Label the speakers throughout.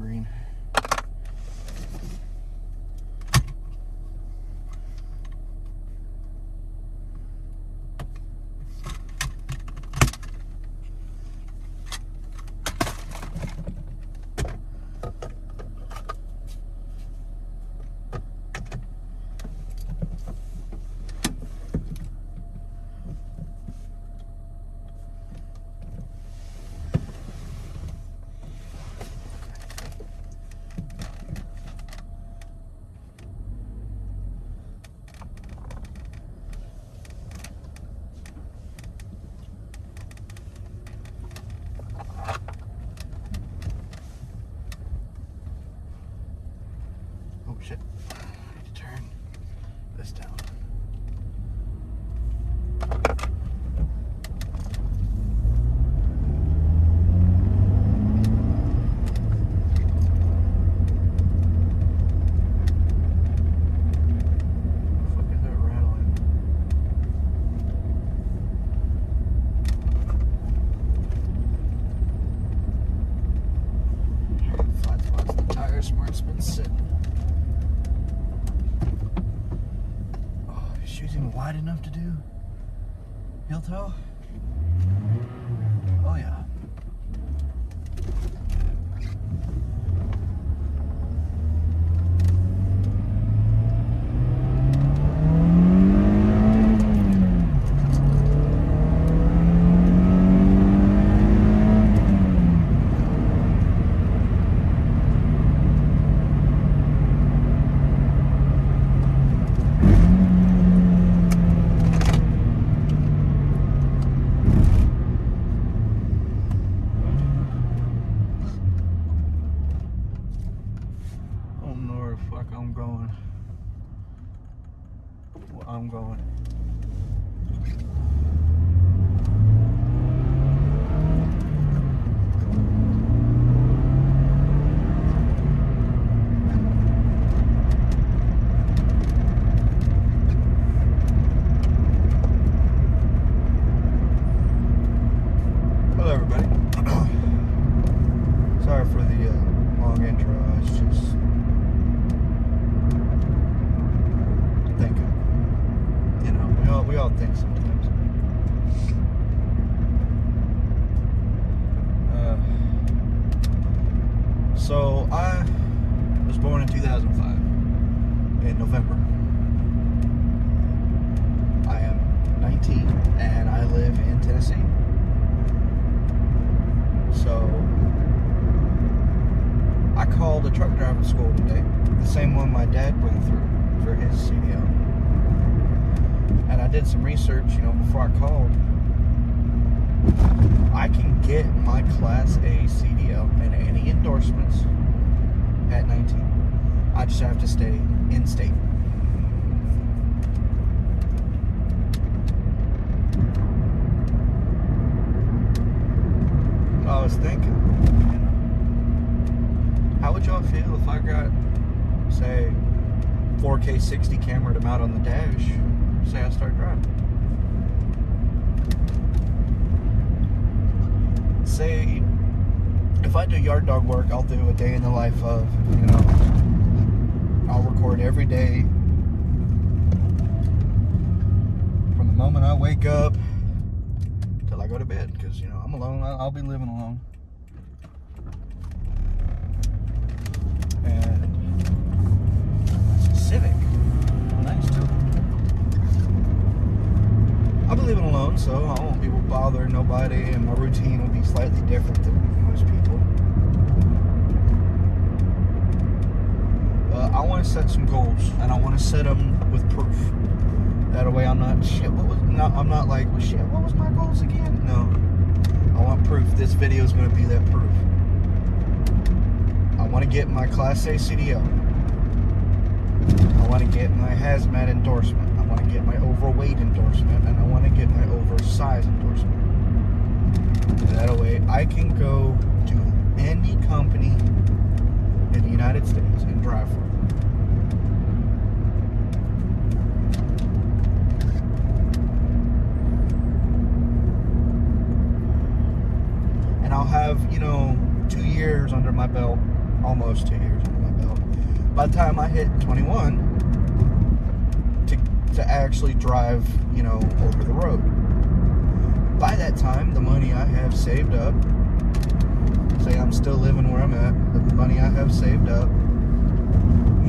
Speaker 1: green. Oh shit, I need to turn this down. What the fuck is that rattling? Flat spots, the tire smart's been sitting. Shoes even wide enough to do heel toe? Oh yeah. Fuck, I'm going. Well, I'm going. Hello, everybody. Sorry for the long intro. It's just thinking. You know, we all think sometimes. So I was born in 2005 in November. I am 19 and I live in Tennessee. So I called a truck driving school today, the same one my dad went through for his CDL. And I did some research, before I called. I can get my Class A CDL and any endorsements at 19. I just have to stay in state. I was thinking, how would y'all feel if I got, say, 4K 60 camera to mount on the dash, say I start driving? Say, if I do yard dog work, I'll do a day in the life of, I'll record every day from the moment I wake up till I go to bed, because, I'm alone, I'll be living alone. And it's a Civic. Nice too. I'll be living alone, so I won't be bothering nobody, and my routine will be slightly different than most people. I want to set some goals, and I want to set them with proof. That way, I'm not shit. I'm not like, well, shit. What was my goals again? No, I want proof. This video is going to be that proof. I want to get my Class A CDL. I want to get my hazmat endorsement. I want to get my overweight endorsement, and I want to get my oversized endorsement. That way, I can go to any company in the United States and drive for them. And I'll have, 2 years under my belt almost 2 years under my belt. By the time I hit 21, to actually drive, over the road. By that time, the money I have saved up, say I'm still living where I'm at, the money I have saved up,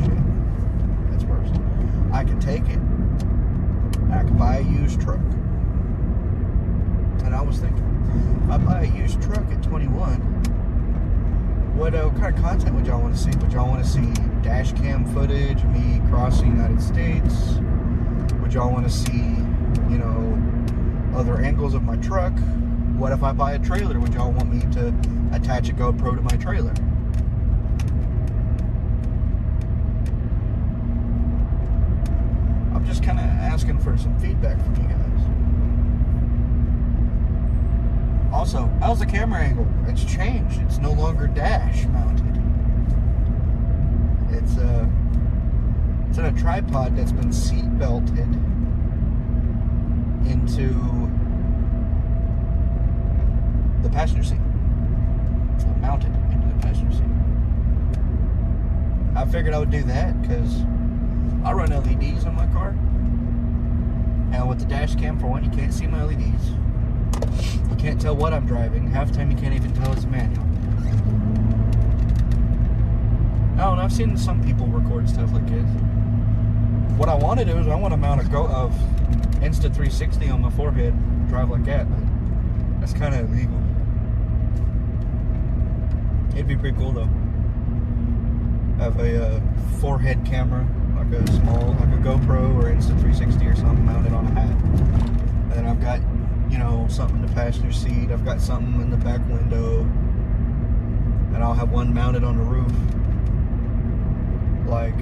Speaker 1: shit, that's worse. I can take it. I can buy a used truck. And I was thinking, if I buy a used truck at 21, what kind of content would y'all want to see? Would y'all want to see dash cam footage of me crossing the United States? Would y'all want to see, other angles of my truck? What if I buy a trailer? Would y'all want me to attach a GoPro to my trailer? I'm just kind of asking for some feedback from you guys. Also, how's the camera angle? It's changed. It's no longer dash mounted. It's in a tripod that's been seat belted into the passenger seat. It's mounted into the passenger seat. I figured I would do that because I run LEDs on my car. And with the dash cam, for one, you can't see my LEDs. You can't tell what I'm driving. Half the time you can't even tell it's a manual. Oh, and I've seen some people record stuff like this. What I want to do is I want to mount a Insta360 on my forehead, drive like that, but that's kind of illegal. It'd be pretty cool though. Have a forehead camera, like a GoPro or Insta360 or something mounted on a hat. And then I've got, something in the passenger seat. I've got something in the back window. And I'll have one mounted on the roof. Like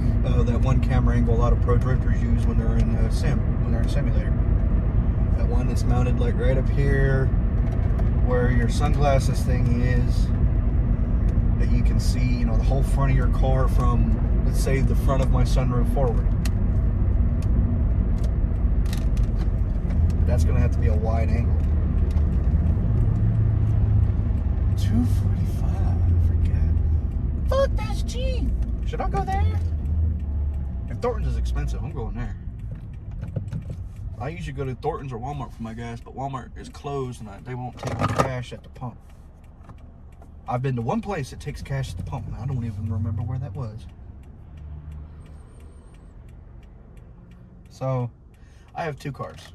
Speaker 1: that one camera angle a lot of pro drifters use when they're in a simulator. That one that's mounted like right up here where your sunglasses thing is, that you can see, the whole front of your car from, let's say, the front of my sunroof forward. That's gonna have to be a wide angle. 245, forget. Fuck, that's cheap. Should I go there? If Thornton's is expensive, I'm going there. I usually go to Thornton's or Walmart for my gas, but Walmart is closed and they won't take cash at the pump. I've been to one place that takes cash at the pump, and I don't even remember where that was. So, I have two cars.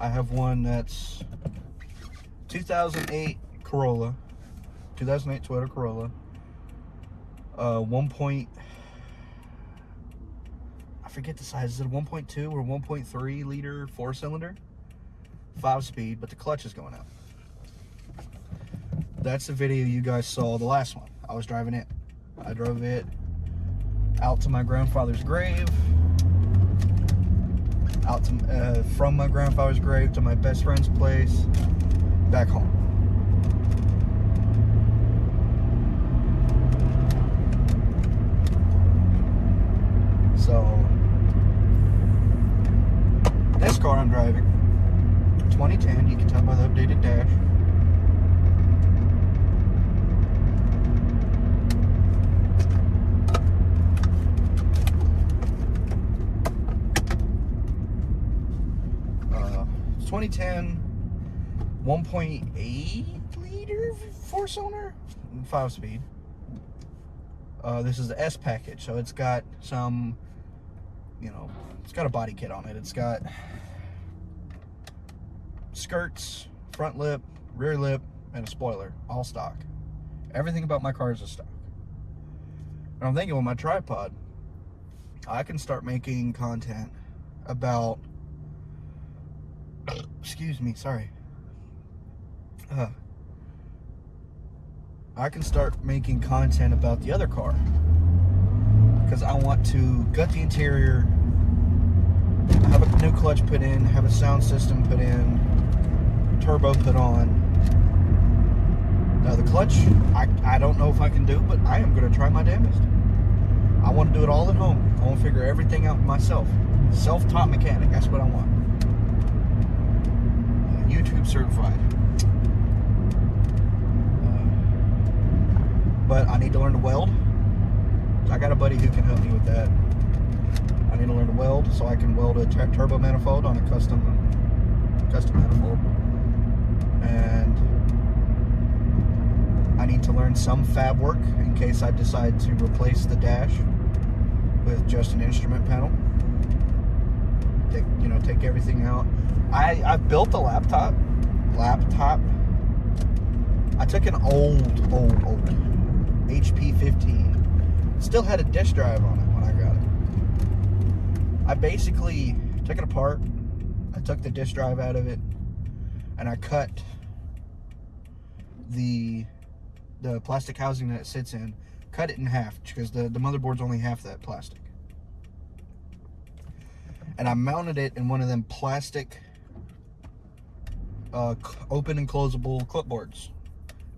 Speaker 1: I have one that's 2008 Corolla, 2008 Toyota Corolla. I forget the size. Is it a 1.2 or 1.3 liter 4-cylinder? 5-speed, but the clutch is going out. That's the video you guys saw, the last one. I was driving it. I drove it out to my grandfather's grave, out to from my grandfather's grave to my best friend's place, back home. So this car I'm driving, 2010, you can tell by the updated dash. It's 2010, 1.8 liter 4-cylinder, 5-speed. This is the S package, so it's got some, it's got a body kit on it. It's got skirts, front lip, rear lip, and a spoiler, all stock. Everything about my car is a stock. And I'm thinking with my tripod, I can start making content about, excuse me, sorry. I can start making content about the other car, because I want to gut the interior, have a new clutch put in, have a sound system put in, turbo put on. Now the clutch, I don't know if I can do, but I am going to try my damnedest. I want to do it all at home. I want to figure everything out myself. Self-taught mechanic, that's what I want. YouTube certified. but I need to learn to weld. I got a buddy who can help me with that. I need to learn to weld so I can weld a turbo manifold on a custom manifold. And I need to learn some fab work in case I decide to replace the dash with just an instrument panel. Take everything out. I've built a laptop. I took an old HP 15. Still had a disk drive on it when I got it. I basically took it apart. I took the disk drive out of it, and I cut the plastic housing that it sits in, cut it in half because the motherboard's only half that plastic. And I mounted it in one of them plastic open and closable clipboards.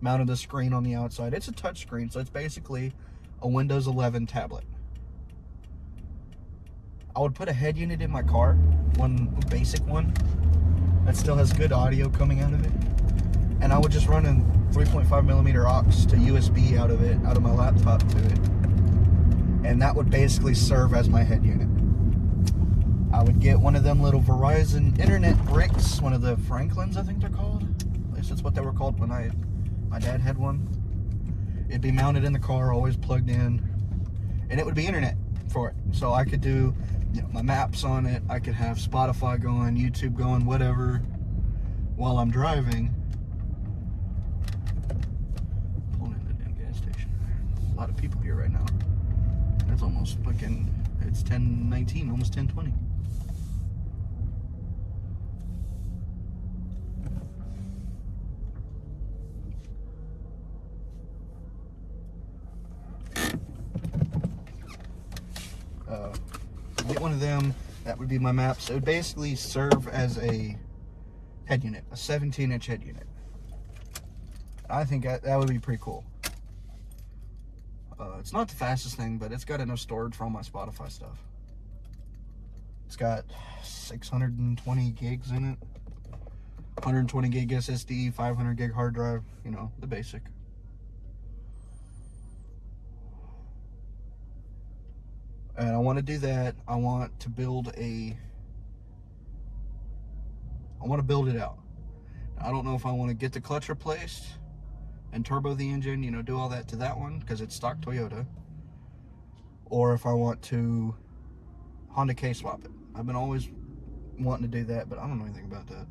Speaker 1: Mounted the screen on the outside. It's a touch screen, so it's basically a Windows 11 tablet. I would put a head unit in my car, one basic one that still has good audio coming out of it, and I would just run a 3.5 millimeter aux to USB out of my laptop to it, and that would basically serve as my head unit. I would get one of them little Verizon internet bricks, one of the Franklins, I think they're called. At least that's what they were called when my dad had one. It'd be mounted in the car, always plugged in, and it would be internet for it. So I could do my maps on it. I could have Spotify going, YouTube going, whatever, while I'm driving. Pulling into the damn gas station. A lot of people here right now. It's almost it's 10:19, almost 10:20. Get one of them. That would be my maps. It would basically serve as a head unit, a 17-inch head unit. I think that would be pretty cool. It's not the fastest thing, but it's got enough storage for all my Spotify stuff. It's got 620 gigs in it, 120 gig SSD, 500 gig hard drive, the basic. And I want to do that. I want to build it out. I don't know if I want to get the clutch replaced and turbo the engine, do all that to that one because it's stock Toyota, or if I want to Honda K swap it. I've been always wanting to do that, but I don't know anything about that.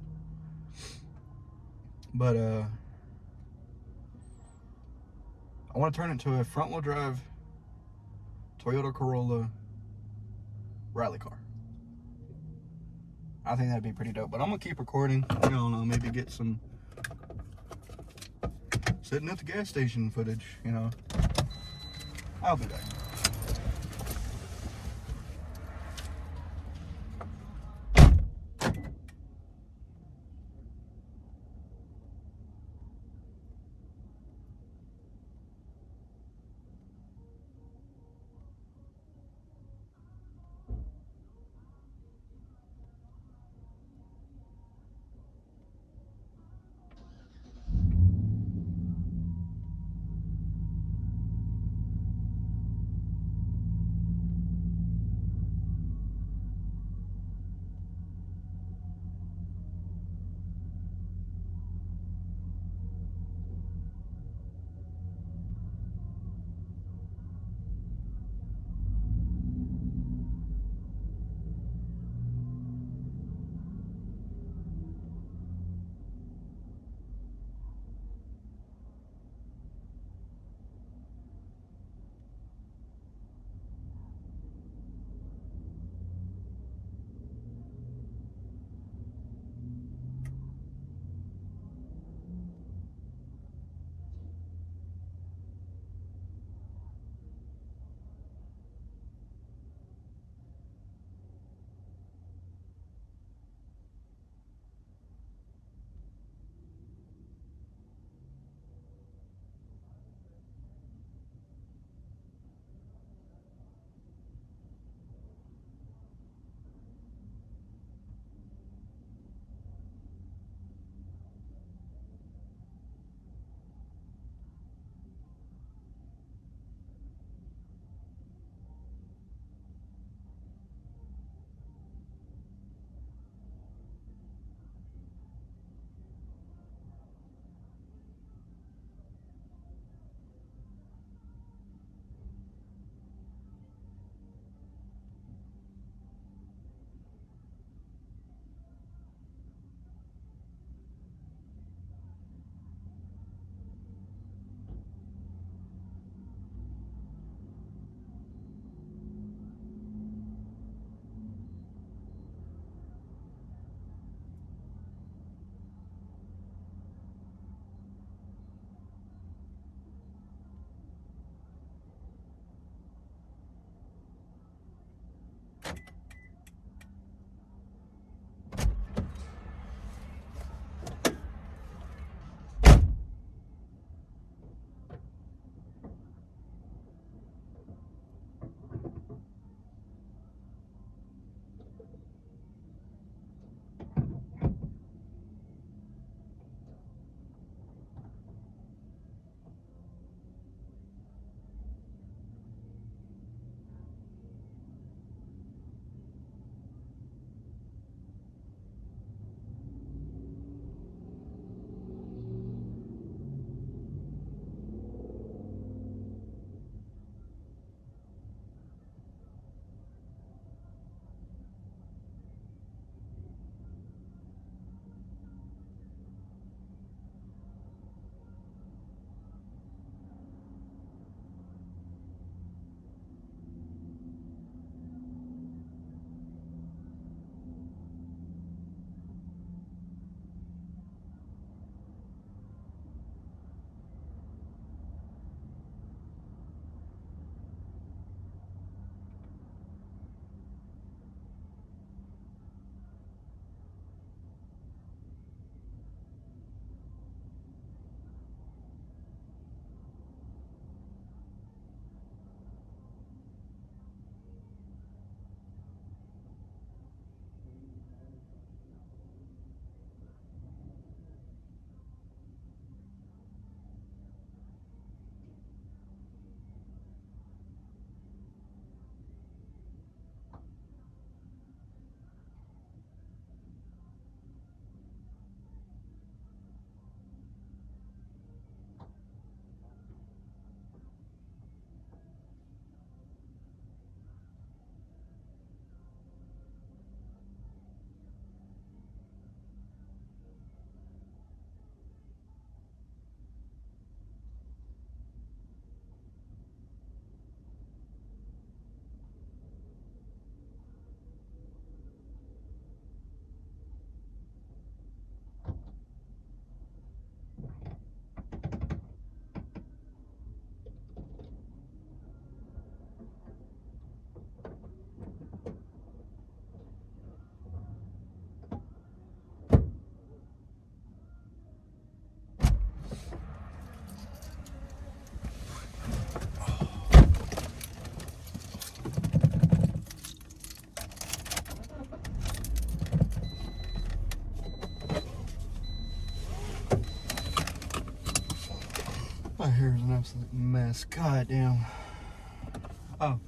Speaker 1: But I want to turn it to a front-wheel drive Toyota Corolla rally car. I think that'd be pretty dope, but I'm gonna keep recording. I don't know, maybe get some sitting at the gas station footage, I'll be back. My hair is an absolute mess. God damn. Oh.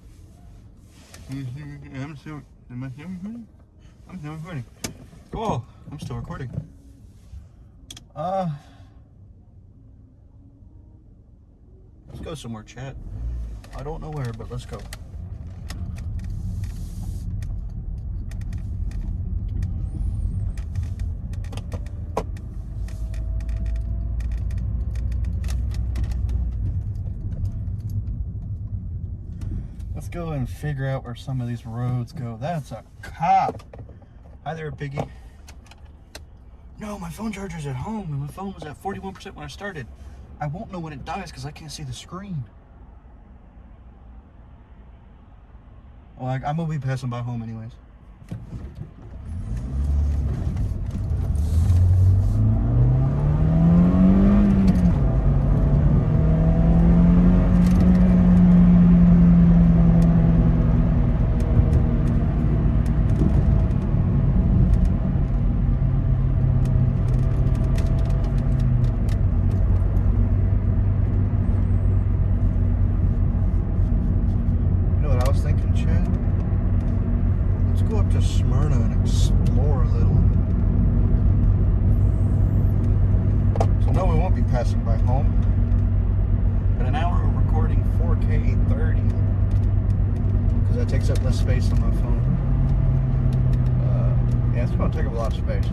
Speaker 1: I'm still recording? I'm still recording. Oh, I'm still recording. Let's go somewhere, chat. I don't know where, but let's go. Let's go and figure out where some of these roads go. That's a cop. Hi there, Piggy. No, my phone charger's at home, and my phone was at 41% when I started. I won't know when it dies because I can't see the screen. Well, I'm gonna be passing by home anyways. Passing by home, but an hour of recording 4K 830 because that takes up less space on my phone. Yeah, it's going to take up a lot of space,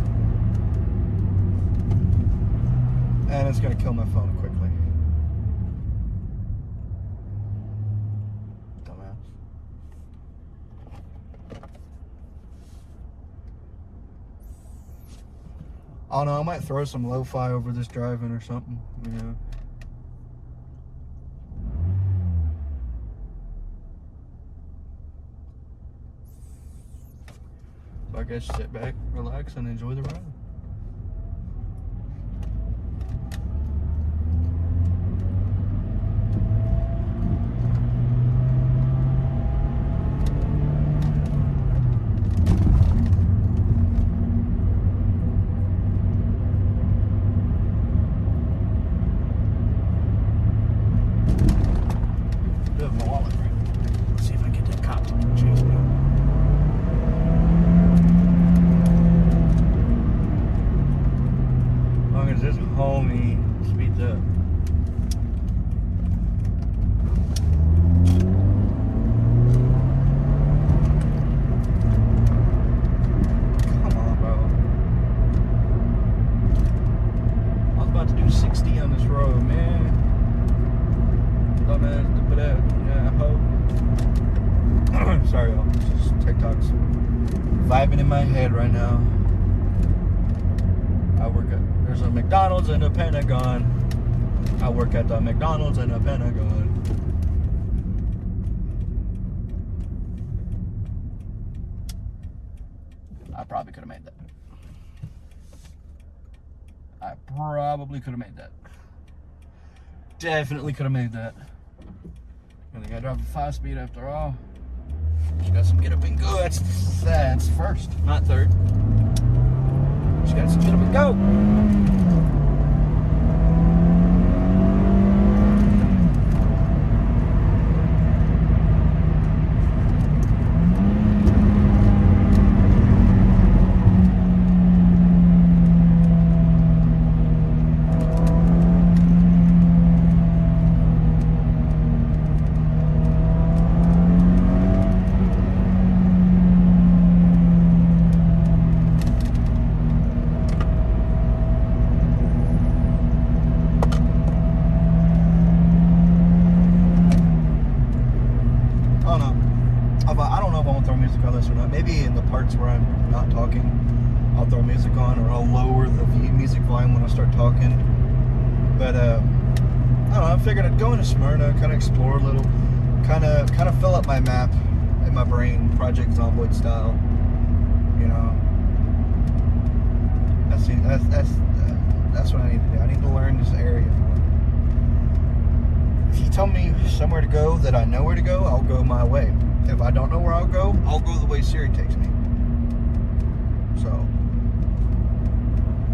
Speaker 1: and it's going to kill my phone quickly. Dumbass. I don't know, I might throw some lo-fi over this driving or something, you know. So I guess sit back, relax, and enjoy the ride. This homie speeds up. Come on, bro. I was about to do 60 on this road, man. Dumbass, yeah, ho. Sorry, y'all. Just TikTok's vibing in my head right now. There's a McDonald's and a Pentagon. I work at the McDonald's and a Pentagon. I probably could have made that. I probably could have made that. Definitely could have made that. I think I drive a 5-speed after all. Just got some get up and go. That's first, not third. Just got some get up and go. Maybe in the parts where I'm not talking, I'll throw music on, or I'll lower the music volume when I start talking. But I don't know. I figured I'd go into Smyrna, kind of explore a little, kind of fill up my map in my brain, Project Zomboid style. You know, that's what I need to do. I need to learn this area more. If you tell me somewhere to go that I know where to go, I'll go my way. If I don't know where I'll go the way Siri takes me. So,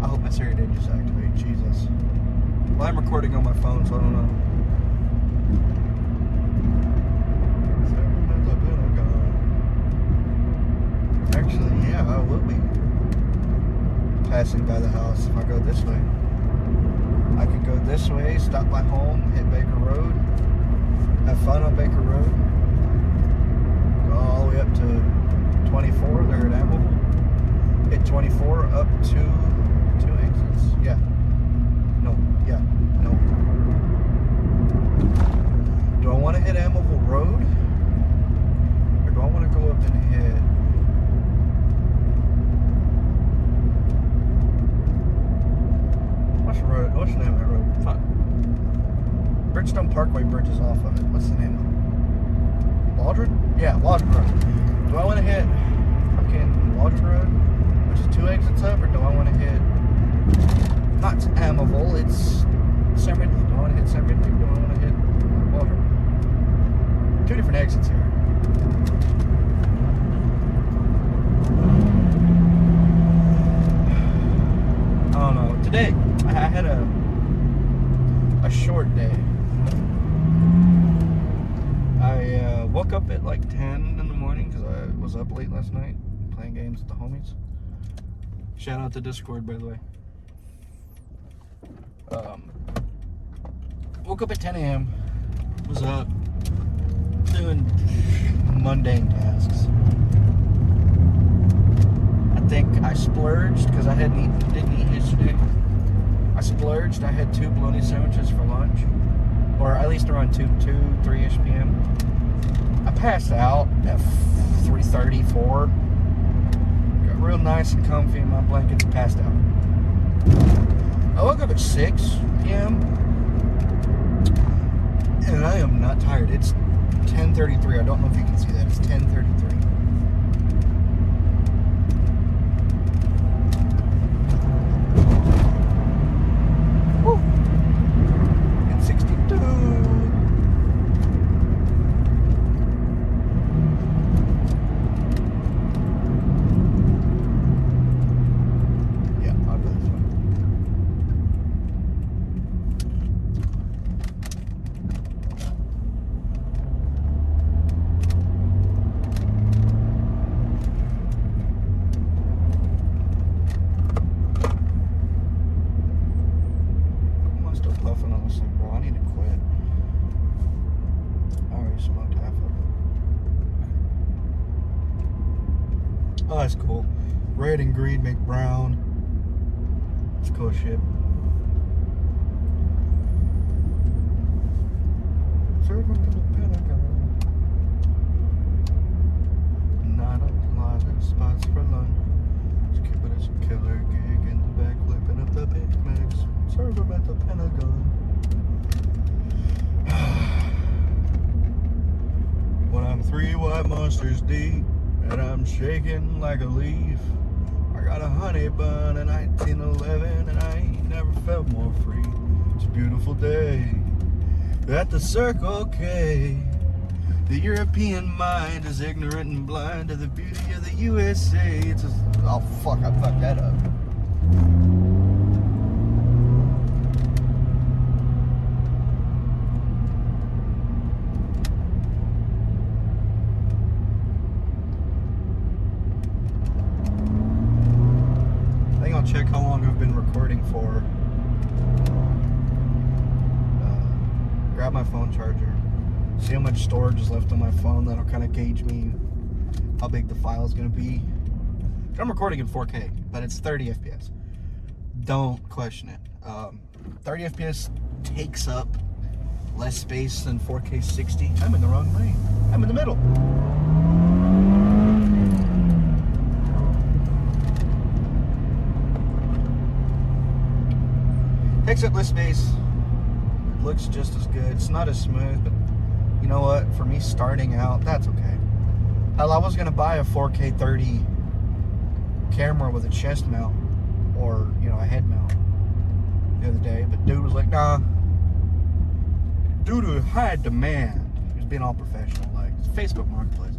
Speaker 1: I hope my Siri didn't just activate. Jesus. Well, I'm recording on my phone, so I don't know. Actually, yeah, I will be passing by the house if I go this way. I could go this way, stop by home, hit Baker Road, have fun on Baker Road, go all the way up to 24 there at Amable, hit 24 up to 2 exits. Yeah. No. Yeah. No. Do I want to hit Amable Road? Or do I want to go up and hit... What's the name of that road? Fuck. Bridgestone Parkway bridges off of it. What's the name of it? Waldron? Yeah, Waldron Road. Do I want to hit fucking Waldron Road, which is 2 exits up, or do I want to hit... Not Amable, it's Sam Ridley. Do I want to hit Sam Ridley, or do I want to hit Waldron? 2 different exits here. I don't know. Today, I had a short day. I woke up at like 10 in the morning because I was up late last night playing games with the homies. Shout out to Discord, by the way. Woke up at 10 a.m. Was up doing mundane tasks. I think I splurged because I didn't eat yesterday. I splurged. I had 2 bologna sandwiches for lunch, or at least around 3-ish p.m. I passed out at 3:30, 4. Got real nice and comfy in my blankets, passed out. I woke up at 6 p.m. and I am not tired. It's 10:33. I don't know if you can see that. It's 10:33. Oh, that's cool. Red and green make brown. It's cool shit. Serve up in the Pentagon. Not a lot of spots for lunch. Just keep it as a killer gig in the back, flipping up the Big Macs. Serve them at the Pentagon. When I'm 3 white monsters deep and I'm shaking like a leaf, I got a honey bun in 1911 and I ain't never felt more free. It's a beautiful day at the Circle K. The European mind is ignorant and blind to the beauty of the USA. It's just, oh fuck, I fucked that up. Check how long I've been recording for. Grab my phone charger. See how much storage is left on my phone. That'll kind of gauge me how big the file is going to be. I'm recording in 4K, but it's 30 FPS. Don't question it. 30 FPS takes up less space than 4K 60. I'm in the wrong lane. I'm in the middle. Takes up less space. It looks just as good. It's not as smooth, but you know what? For me starting out, that's okay. Hell, I was gonna buy a 4K 30 camera with a chest mount or, you know, a head mount the other day, but dude was like, nah. Due to high demand, he was being all professional, like it's Facebook Marketplace.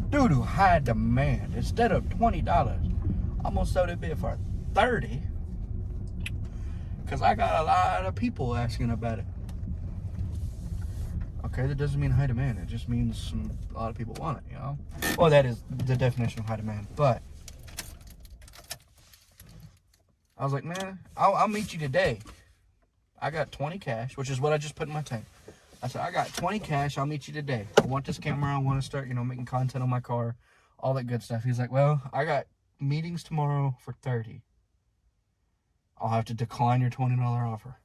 Speaker 1: Due to high demand, instead of $20, I'm gonna sell that bit for $30. Because I got a lot of people asking about it. Okay, that doesn't mean high demand. It just means a lot of people want it, you know? Well, that is the definition of high demand. But I was like, man, I'll meet you today. I got 20 cash, which is what I just put in my tank. I said, I got 20 cash. I'll meet you today. I want this camera. I want to start, making content on my car, all that good stuff. He's like, well, I got meetings tomorrow for 30. I'll have to decline your $20 offer.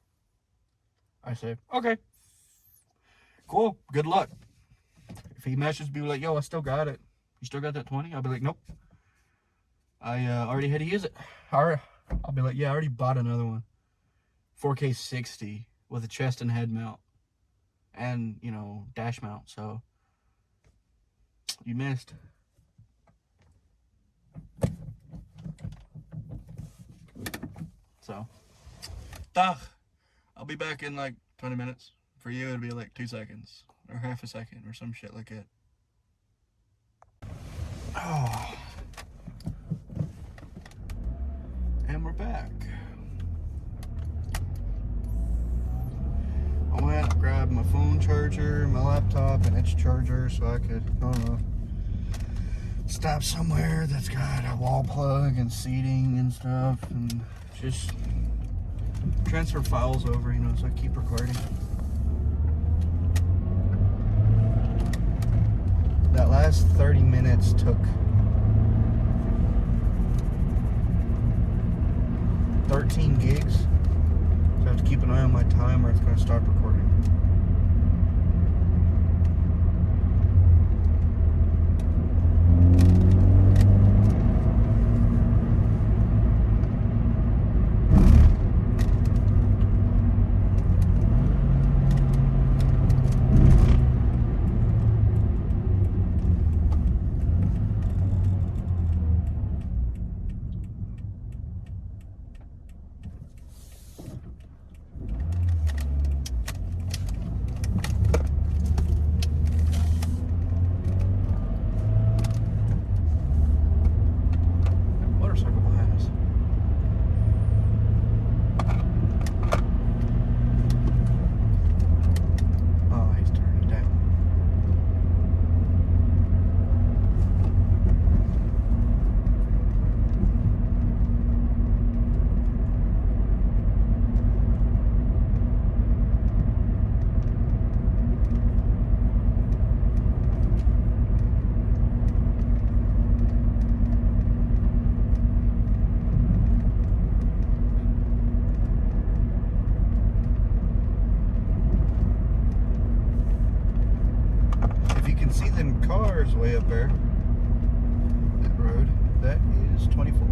Speaker 1: I said, okay, cool. Good luck. If he messages me like, yo, I still got it. You still got that 20? I'll be like, nope. I already had to use it. I'll be like, yeah, I already bought another one. 4K 60 with a chest and head mount. And, dash mount. So, you missed. So, I'll be back in like 20 minutes. For you, it'll be like 2 seconds. Or half a second. Or some shit like that. Oh. And we're back. I went, grabbed my phone charger, my laptop, and its charger so I could, stop somewhere that's got a wall plug and seating and stuff, and just transfer files over, so I keep recording. That last 30 minutes took 13 gigs. So I have to keep an eye on my time or it's going to stop recording. Cars way up there. That road, that is 24.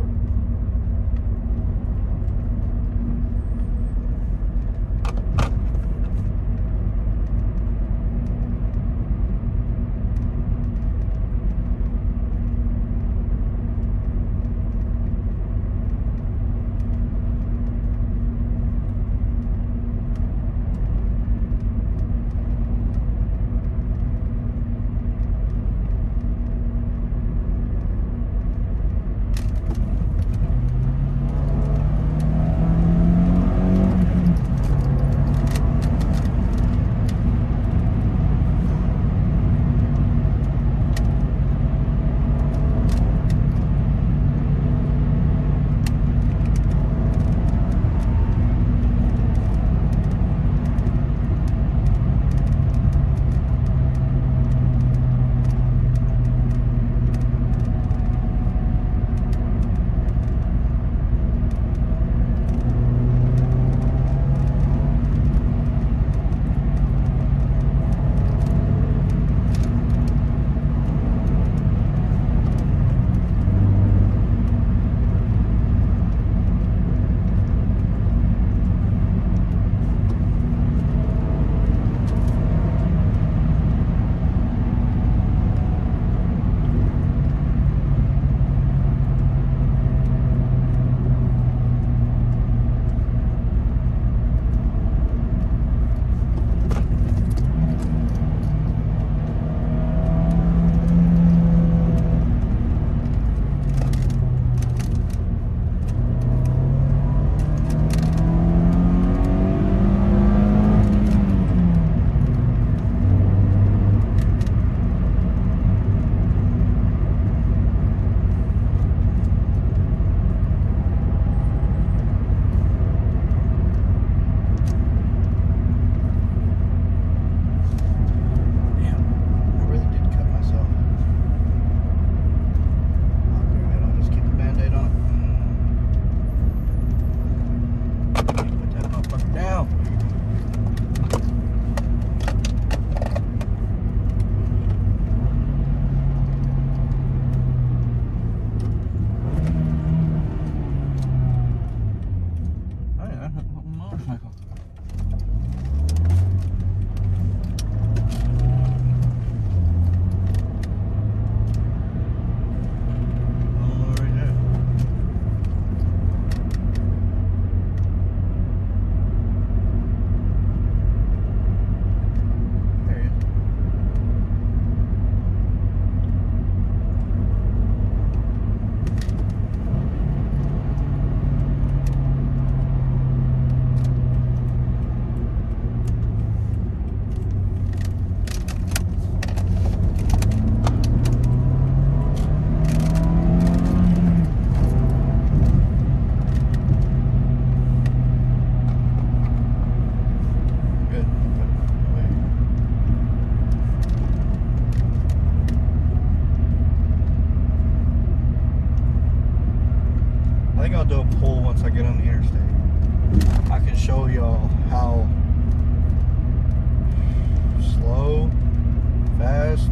Speaker 1: fast,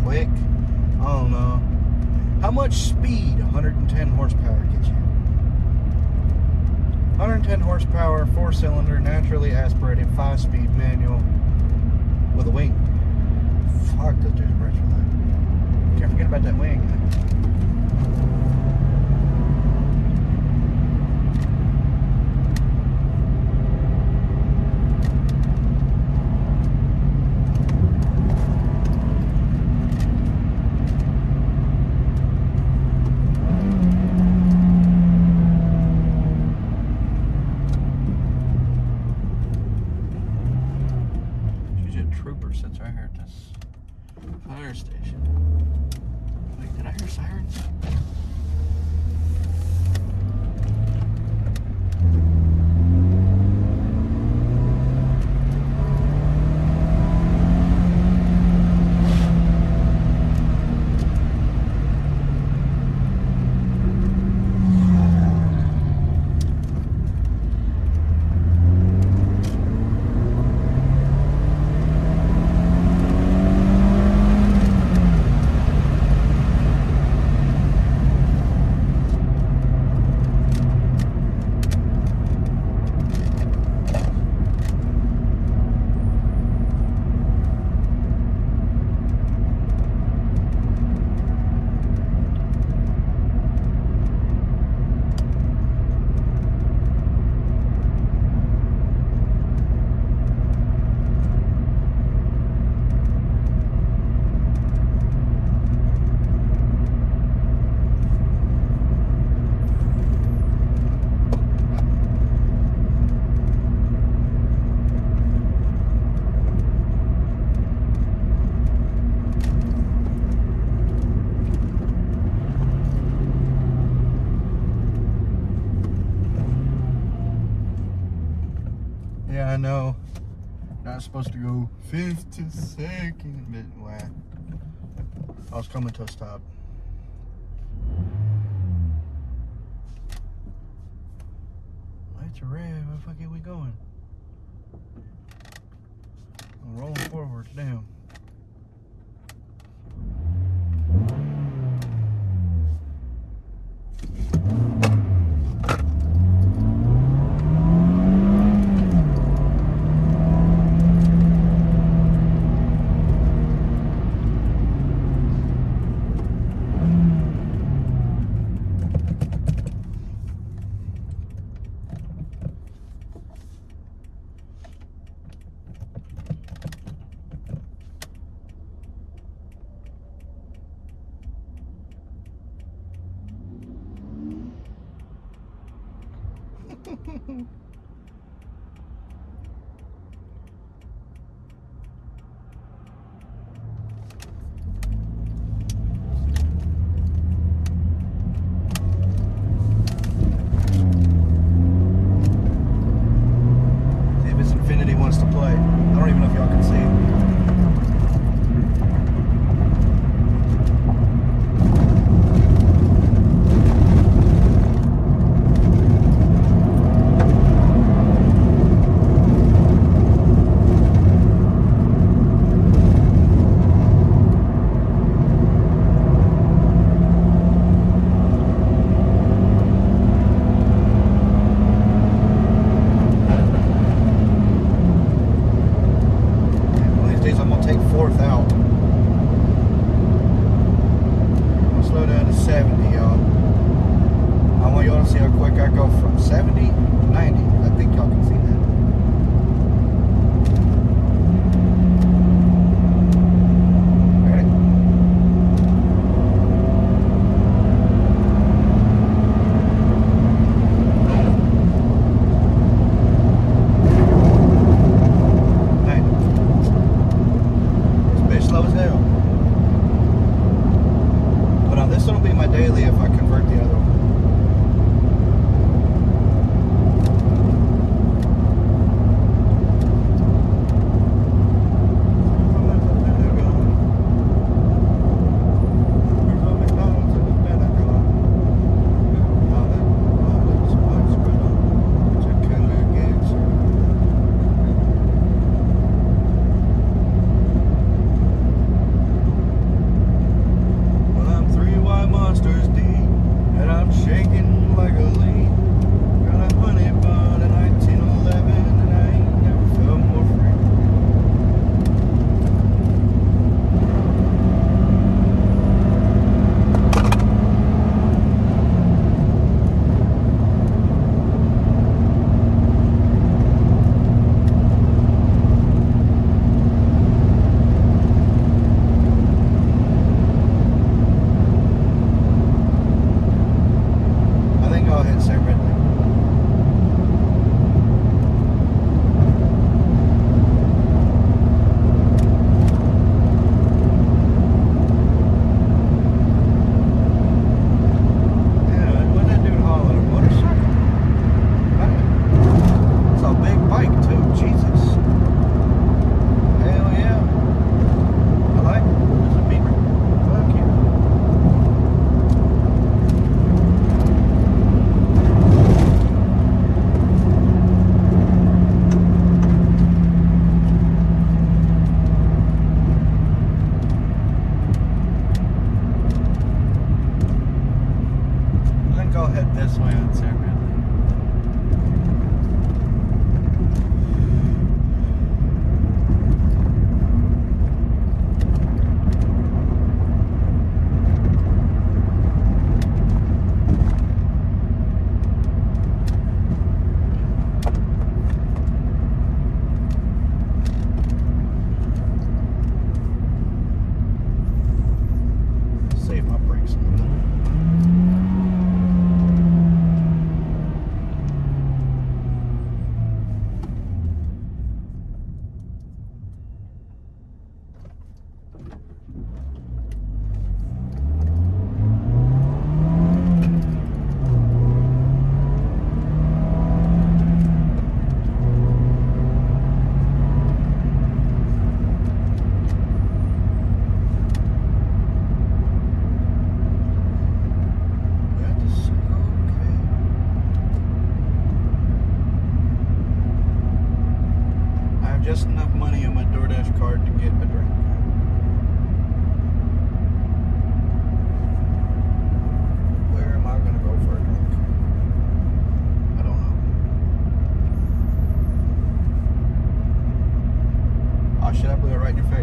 Speaker 1: quick, I don't know. How much speed 110 horsepower gets you? 110 horsepower, 4-cylinder, naturally aspirated, 5-speed manual with a wing. Fuck, those dudes are for that. Can't forget about that wing. Jok3rr sits right here at this fire station. Wait, did I hear sirens? Yeah, I know. Not supposed to go 52nd, but wow. I was coming to a stop. Lights are red. Where the fuck are we going? I'm rolling forward. Damn. Wants to play. I don't even know if y'all can see.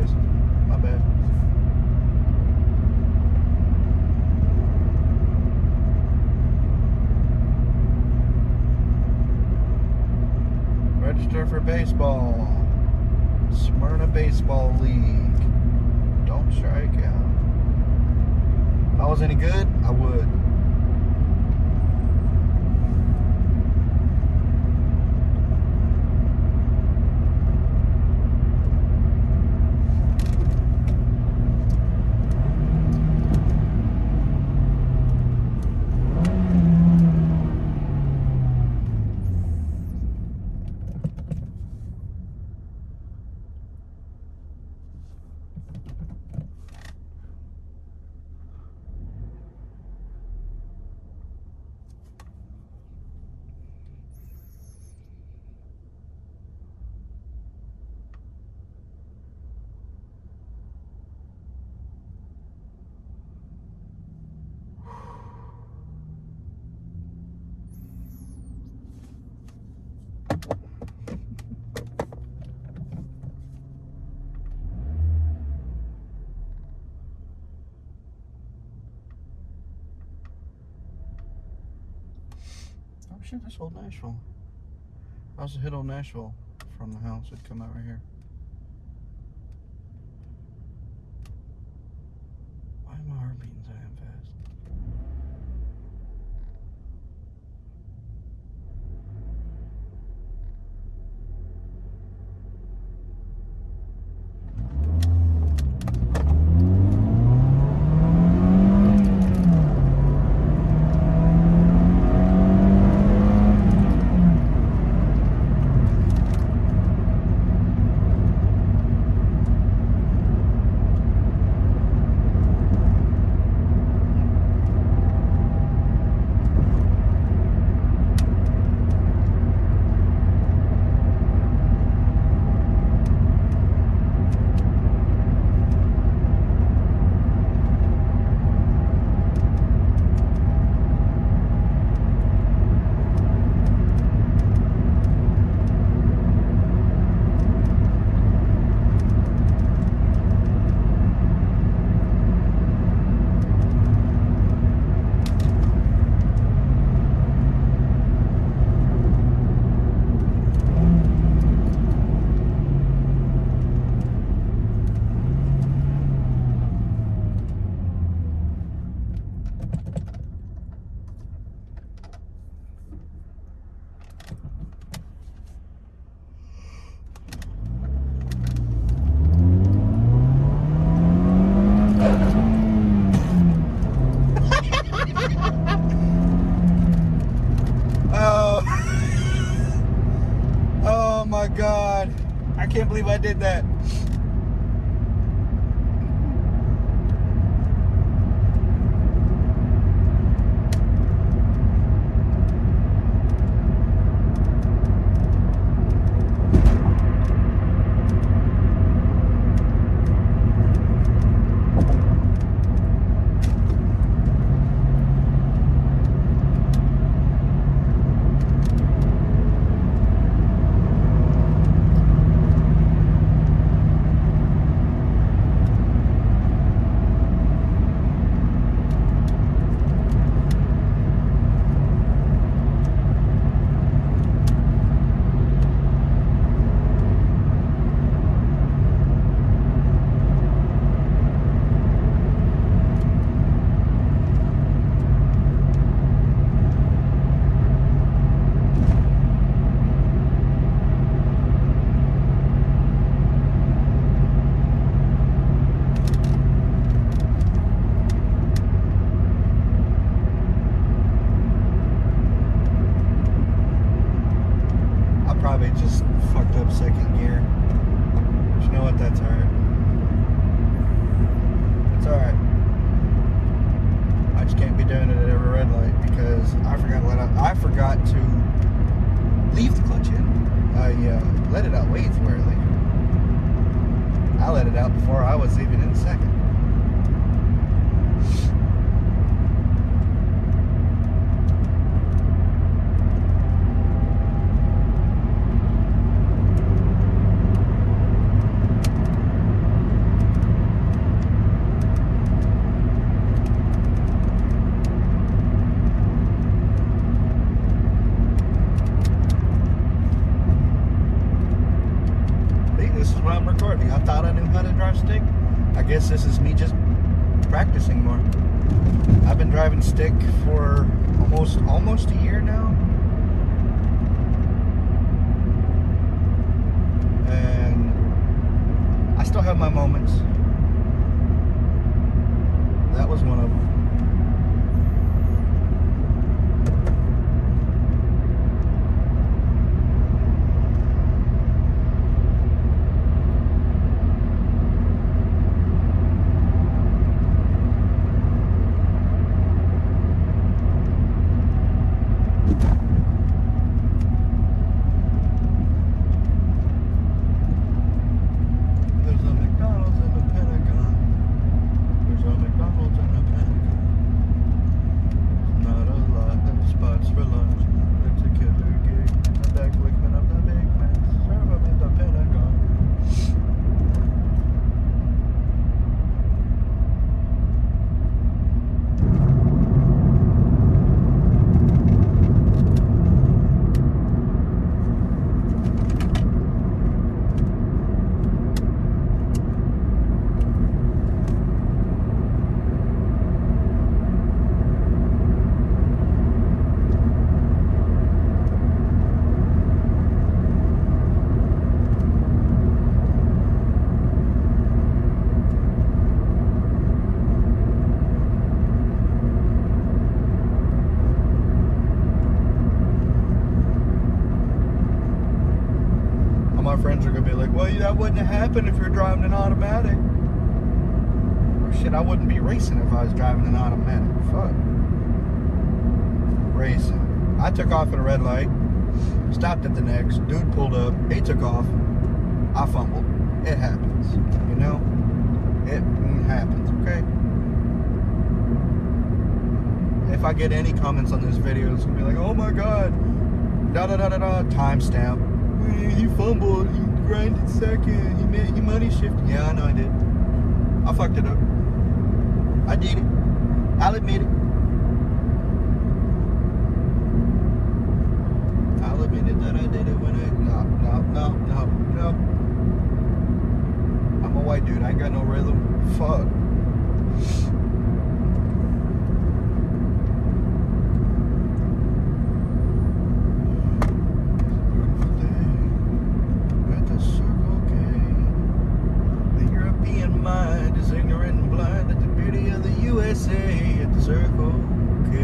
Speaker 1: guys. My bad. Register for baseball. Smyrna Baseball League. Don't strike out. If I was any good, I would. Oh shit, that's old Nashville. I was hit old Nashville from the house. It'd come out right here. Why am my heart beating so damn fast? Oh my God. I can't believe I did that. Probably just fucked up second gear. But you know what? That's alright. It's alright. I just can't be doing it at every red light because I forgot to leave the clutch in. I let it out way too early. I let it out before I was even in second. I guess this is me just practicing more. I've been driving stick for almost a year now. And I still have my moments. That was one of them. My friends are gonna be like, well, that wouldn't have happened if you're driving an automatic. Well, shit, I wouldn't be racing if I was driving an automatic. Fuck. Racing. I took off at a red light, stopped at the next, dude pulled up, he took off, I fumbled. It happens, you know? It happens, okay? If I get any comments on this video, it's gonna be like, oh my god, da-da-da-da-da, timestamp. He fumbled, he grinded second, he money shifted. Yeah, I know I did. I fucked it up. I did it. I'll admit it. I'll admit it that I did it when no. I'm a white dude, I ain't got no rhythm. Fuck. Mind is ignorant and blind at the beauty of the USA at the Circle K.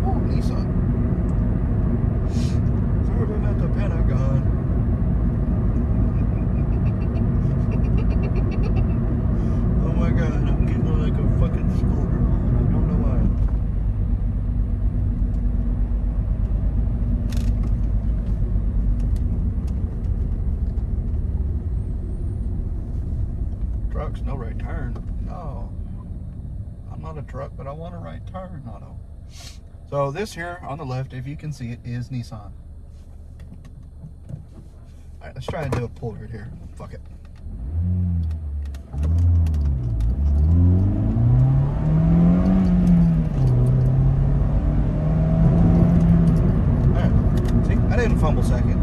Speaker 1: Oh, Nissan. Serving at the Pentagon. Oh my god, I'm getting like a fucking schoolgirl. I don't know why. Trucks, no right turn. No. I'm not a truck, but I want a right turn auto. So this here on the left, if you can see it, is Nissan. Alright, let's try and do a pull right here. Fuck it. Alright. See, I didn't fumble second.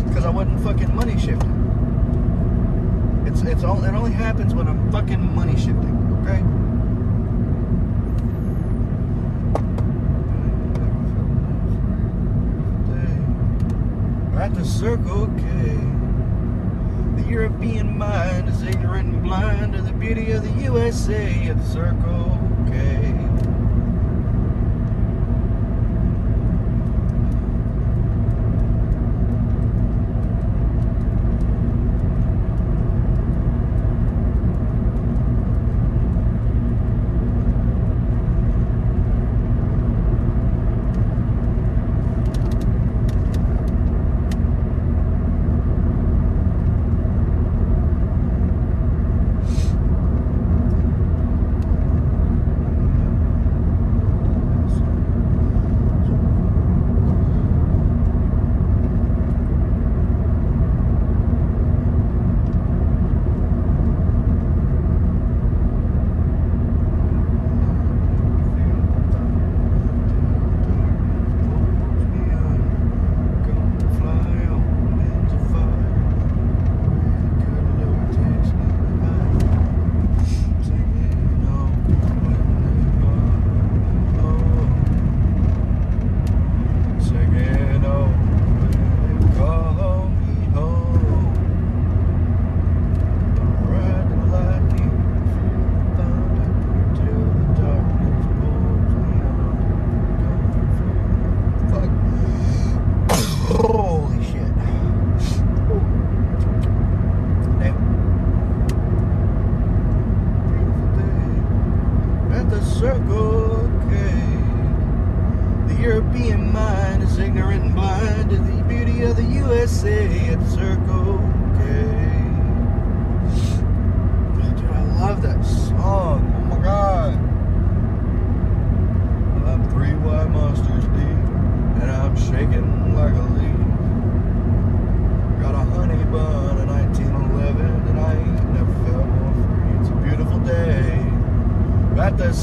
Speaker 1: Because I wasn't fucking money shifting. It only happens when I'm fucking money shifting, okay? At the Circle K, the European mind is ignorant and blind to the beauty of the USA at the Circle K.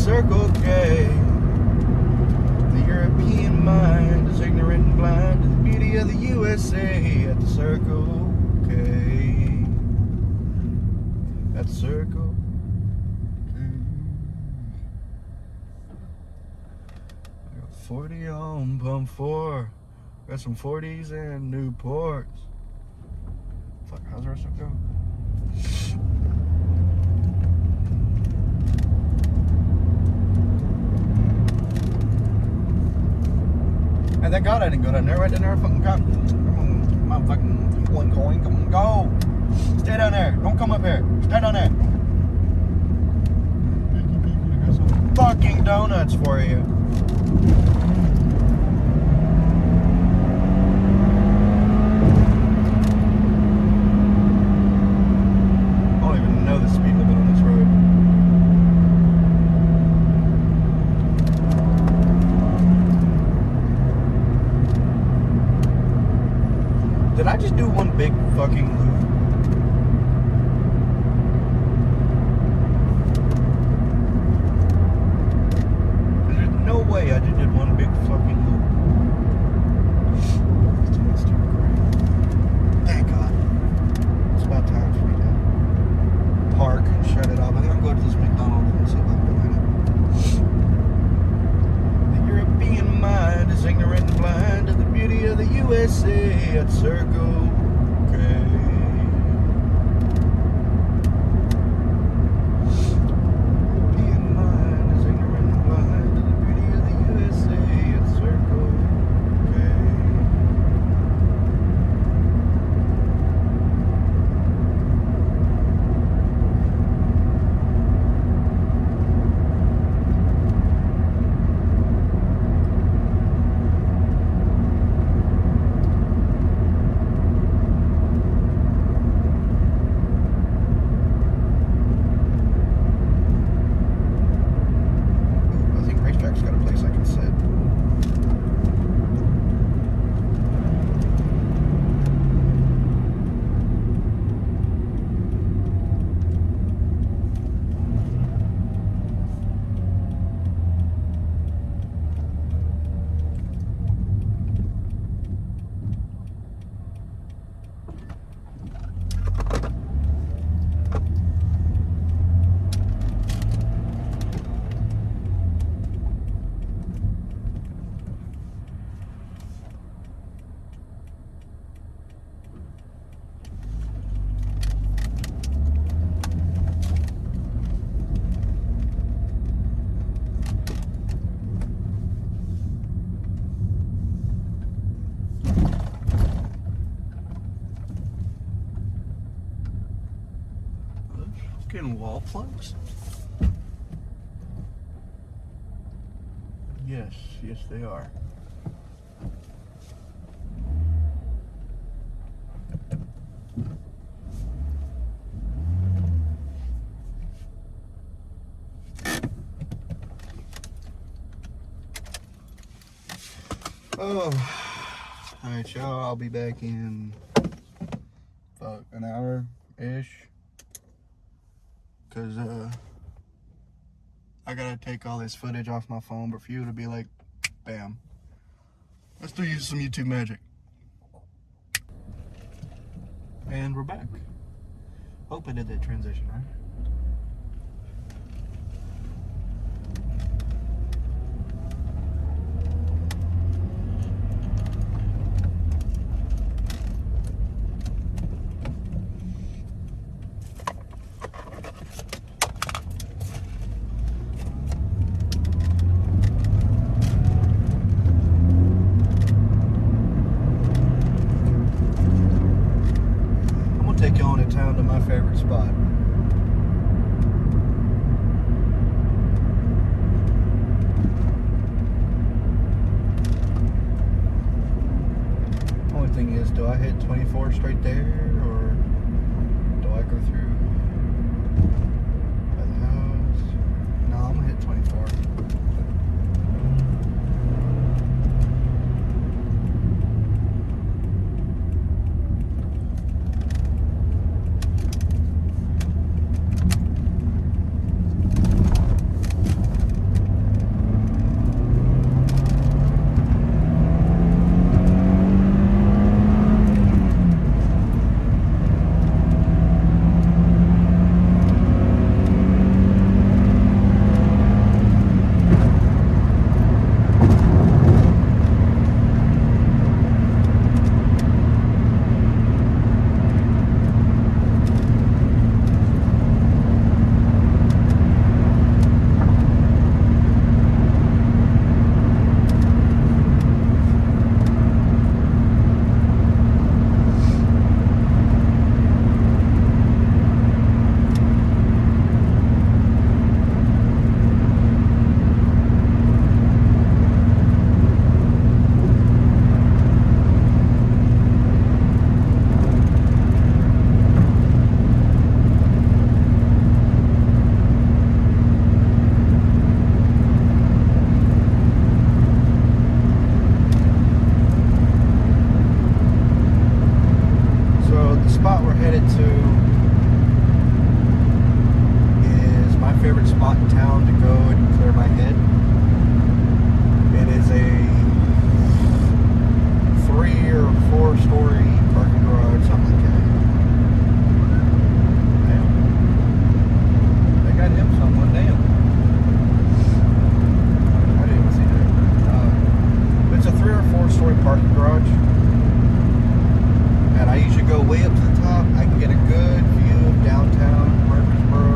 Speaker 1: Circle K. The European mind is ignorant and blind to the beauty of the USA at the Circle K. At the Circle K. I got 40 on pump 4. Got some 40s and Newports. Fuck, how's the rest of it go? And thank God I didn't go down there. I didn't ever fucking come. Come on, my fucking one coin. Come on, go. Stay down there. Don't come up here. Stay down there. I got some fucking donuts for you. I don't even know the speed limit on this road. Did I just do one big fucking loop? There's no way I just did one big fucking loop. That's too great. Thank God. It's about time for me to park and shut it off. I think I'm going to this McDonald's and see if I can find it. The European mind is ignorant and blind to the beauty of the USA at Circle K. European mind is ignorant and blind to the beauty of the USA at Circle K. Fucking wall plugs? Yes, yes they are. Oh, alright y'all, I'll be back in an hour-ish. Cause I gotta take all this footage off my phone, but for you to be like, bam. Let's do some YouTube magic. And we're back. Hope I did that transition right. Take you on in town to my favorite spot. Only thing is, do I hit 24 straight there, or do I go through by the house? No, I'm gonna hit 24. spot we're headed to is my favorite spot in town to go and clear my head. It is a 3 or 4 story parking garage, something like that. Damn. They got him someone, damn. I didn't even see that. It's a 3 or 4 story parking garage. And I usually go way up to the top. I can get a good view of downtown Murfreesboro.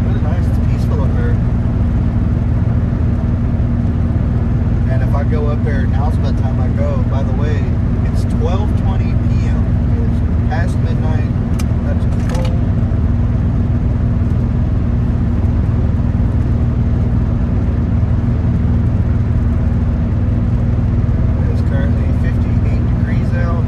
Speaker 1: Really nice. It's peaceful up there. And if I go up there, now's about the time I go. By the way, it's 12:20 p.m. It's past midnight. That's cold. It's currently 58 degrees out.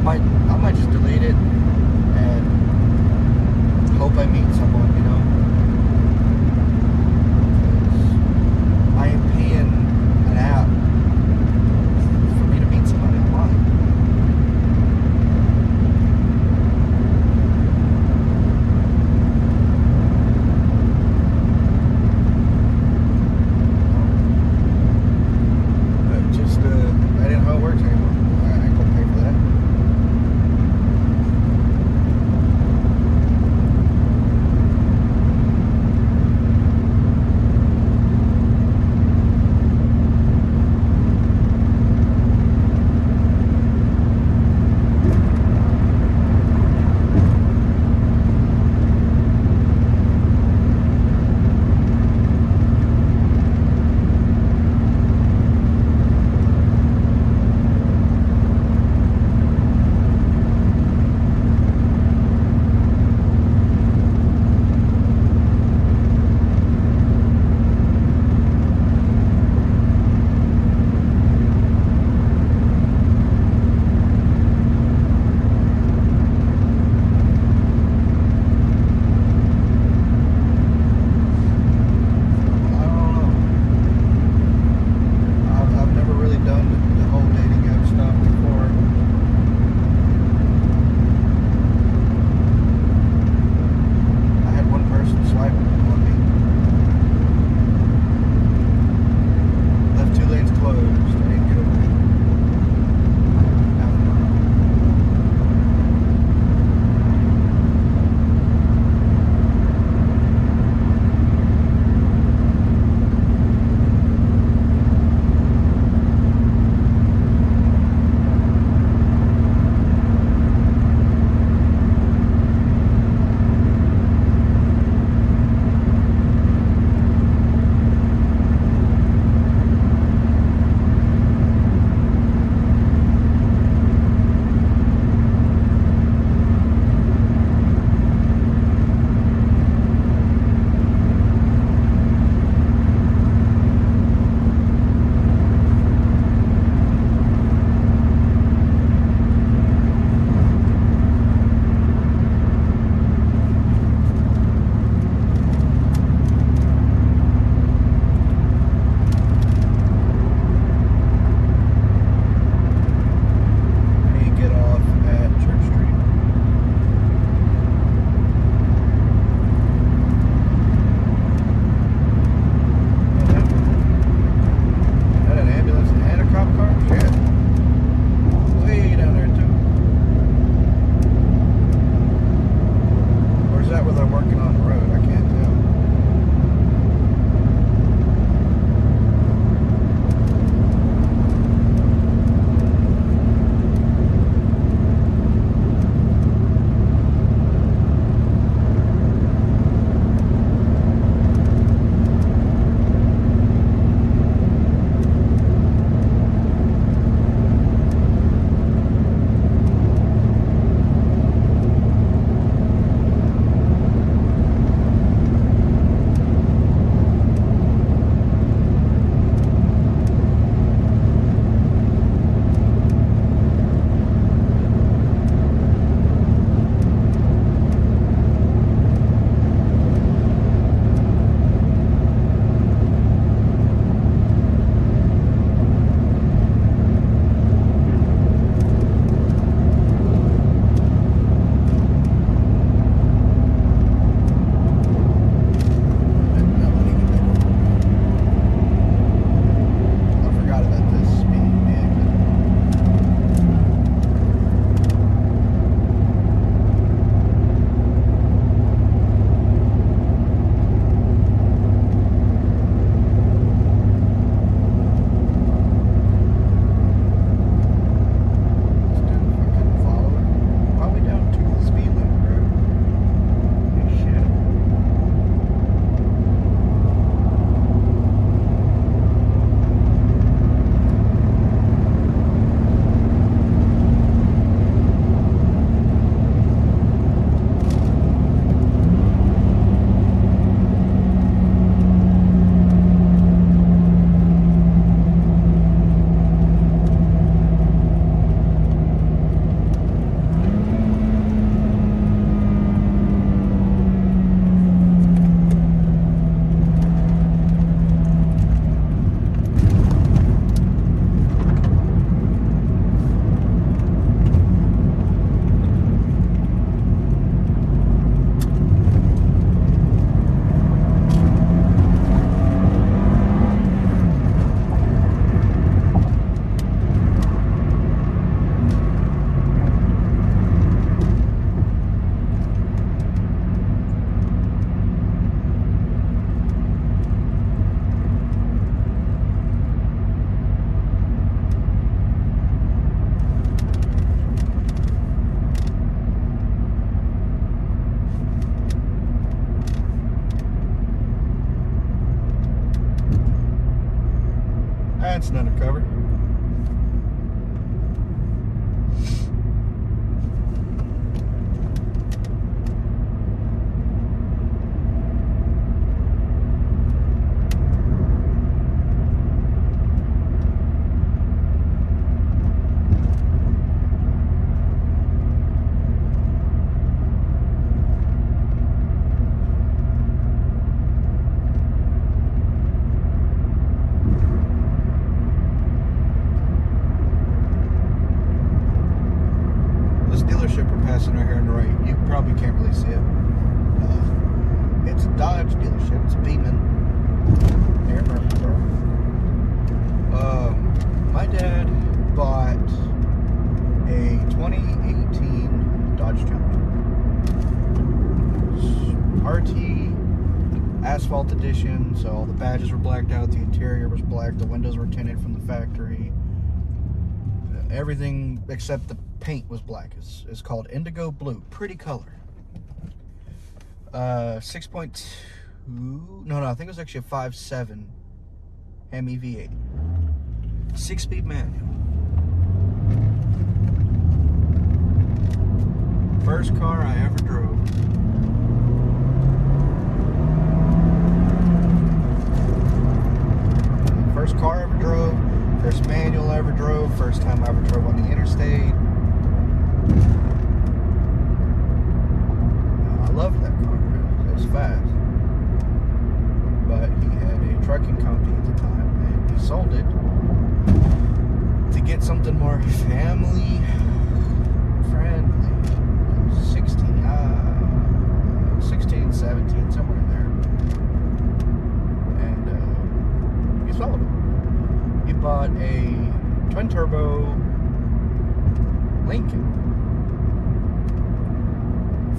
Speaker 1: I might just delete it and hope I meet someone, you know. I am paying an app for me to meet somebody online. That ain't how it works anymore. I couldn't pay for that. That's an undercover. Passing right here on the right. You probably can't really see it. It's a Dodge dealership. It's a Beeman here in Murfreesboro. My dad bought a 2018 Dodge Challenger. RT Asphalt Edition, so all the badges were blacked out, the interior was black, the windows were tinted from the factory. Everything except the paint was black. It's called indigo blue. Pretty color. 6.2. No, I think it was actually a 5.7 Hemi V8. 6-speed manual. First car I ever drove. First car I ever drove. First manual I ever drove. First time I ever drove on the interstate. I loved that car. It was fast. But he had a trucking company at the time, and he sold it to get something more family friendly. 16, 17, somewhere in there. And he sold it. He bought a twin turbo Lincoln,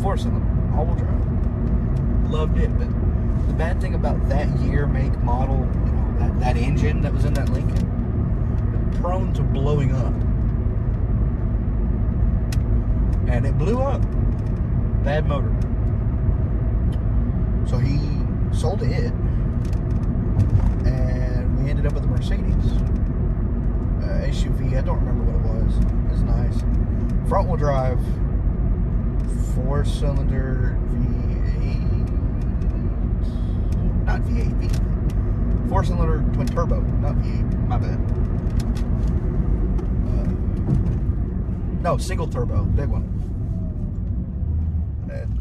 Speaker 1: 4-cylinder, all-wheel drive. Loved it, but the bad thing about that year, make, model, you know, that engine that was in that Lincoln, was prone to blowing up, and it blew up. Bad motor. So he sold it, and we ended up with a Mercedes SUV. I don't remember what it was. It was nice. Front wheel drive, 4-cylinder V8. Not V8, V8. 4-cylinder twin turbo, not V8. My bad. No, single turbo, big one.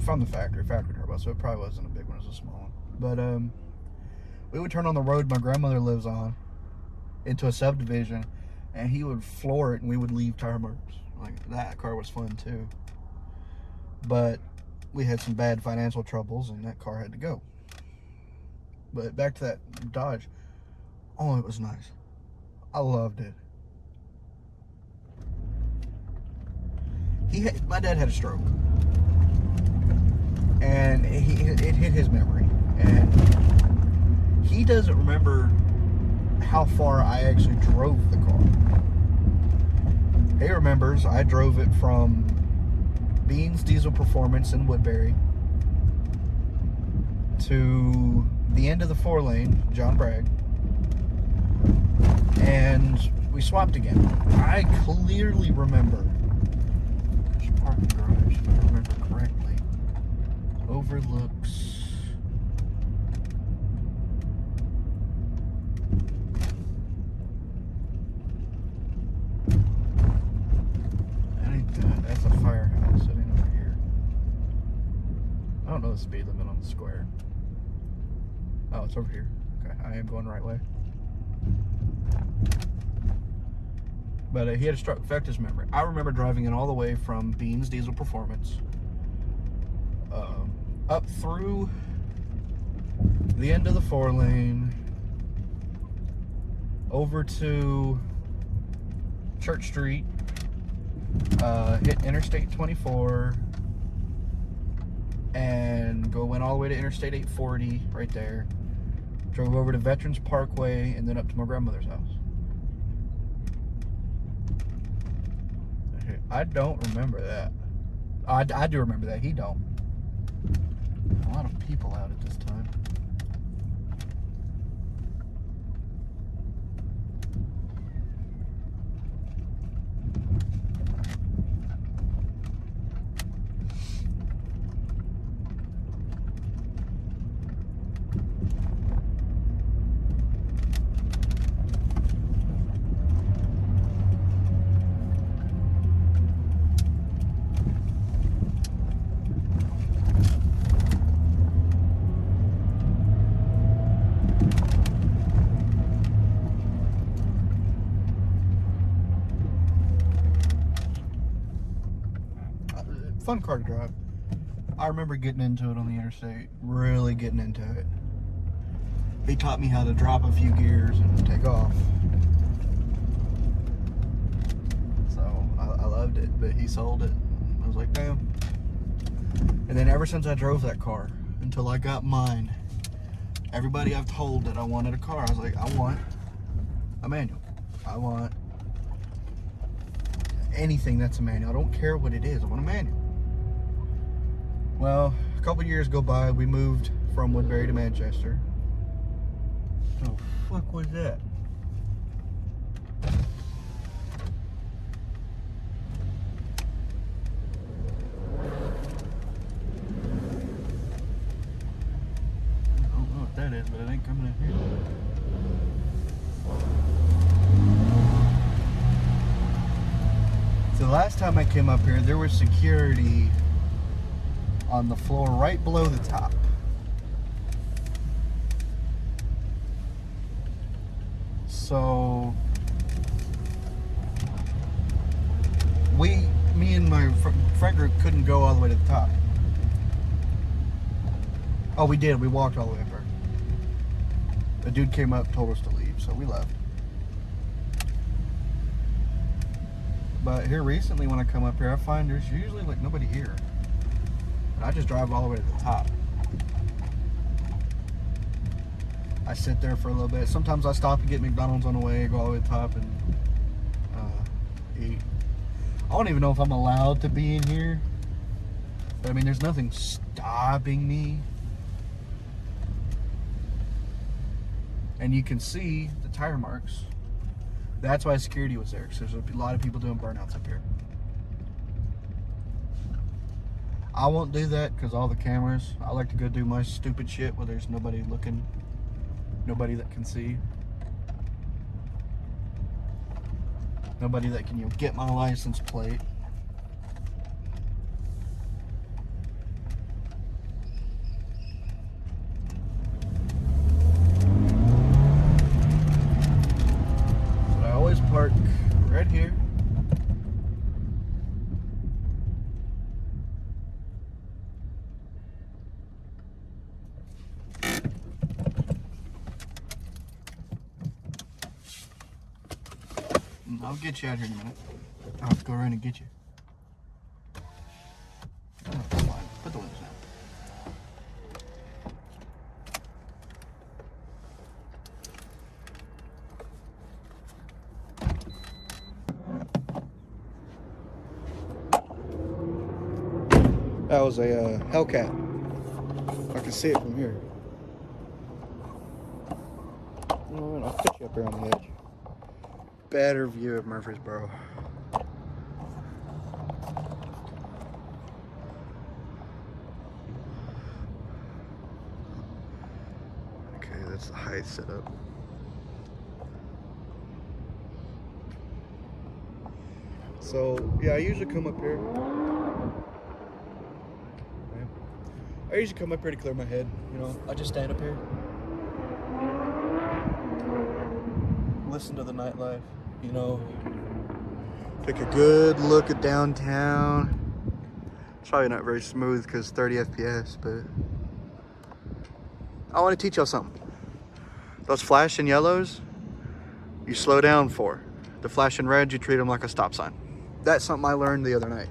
Speaker 1: From the factory turbo, so it probably wasn't a big one, it was a small one. But we would turn on the road my grandmother lives on into a subdivision, and he would floor it, and we would leave tire marks. Like, that car was fun too. But we had some bad financial troubles, and that car had to go. But back to that Dodge. Oh, it was nice. I loved it. My dad had a stroke, and it hit his memory, and he doesn't remember how far I actually drove the car. He remembers I drove it from Beans Diesel Performance in Woodbury to the end of the 4-lane, John Bragg, and we swapped again. I clearly remember parking garage, if I remember correctly, overlooks that's a firehouse sitting over here. I don't know the speed limit on the square. Oh, it's over here. Okay, I am going the right way. But he had a stroke, affect his memory. I remember driving it all the way from Beans Diesel Performance up through the end of the 4-lane, over to Church Street, hit Interstate 24, and went all the way to Interstate 840 right there. Drove over to Veterans Parkway, and then up to my grandmother's house. I don't remember that. I do remember that. He don't. A lot of people out at this time. fun car to drive. I remember getting into it on the interstate, really getting into it. He taught me how to drop a few gears and take off. So I loved it, but he sold it. I was like, damn. And then ever since I drove that car, until I got mine, everybody I've told that I wanted a car, I was like, I want a manual. I want anything that's a manual. I don't care what it is. I want a manual. Well, a couple years go by. We moved from Woodbury to Manchester. Oh, fuck was that? I don't know what that is, but it ain't coming in here. So the last time I came up here, there was security on the floor right below the top. So me and my friend group couldn't go all the way to the top. Oh, we did. We walked all the way up there. The dude came up, told us to leave, so we left. But here recently, when I come up here, I find there's usually like nobody here. And I just drive all the way to the top. I sit there for a little bit. Sometimes I stop and get McDonald's on the way, go all the way to the top and eat. I don't even know if I'm allowed to be in here. But I mean, there's nothing stopping me. And you can see the tire marks. That's why security was there, because there's a lot of people doing burnouts up here. I won't do that because all the cameras. I like to go do my stupid shit where there's nobody looking, nobody that can see, nobody that can, get my license plate. So I always park right here. I'll get you out here in a minute. I'll have to go around and get you. Oh, that's fine. Put the windows down. That was a Hellcat. I can see it from here. I'll put you up here on the edge. Better view of Murfreesboro. Okay, that's the height setup. So yeah, I usually come up here. I usually come up here to clear my head. I just stand up here, listen to the nightlife. Take a good look at downtown. It's probably not very smooth because 30 FPS, but I want to teach y'all something. Those flashing yellows, you slow down for. The flashing reds, you treat them like a stop sign. That's something I learned the other night.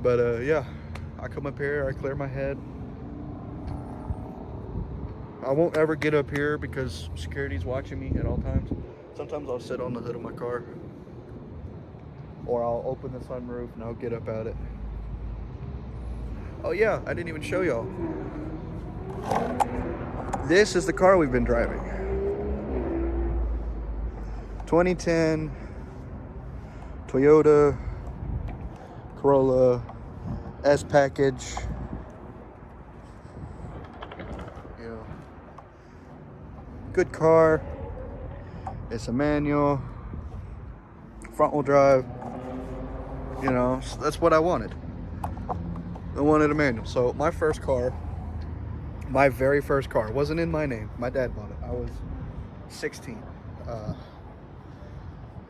Speaker 1: But yeah, I come up here, I clear my head. I won't ever get up here because security's watching me at all times. Sometimes I'll sit on the hood of my car, or I'll open the sunroof and I'll get up at it. Oh yeah, I didn't even show y'all. This is the car we've been driving. 2010 Toyota Corolla S package. Good car. It's a manual, front wheel drive. So that's what I wanted. I wanted a manual. So my first car, my very first car, wasn't in my name. My dad bought it. I was 16.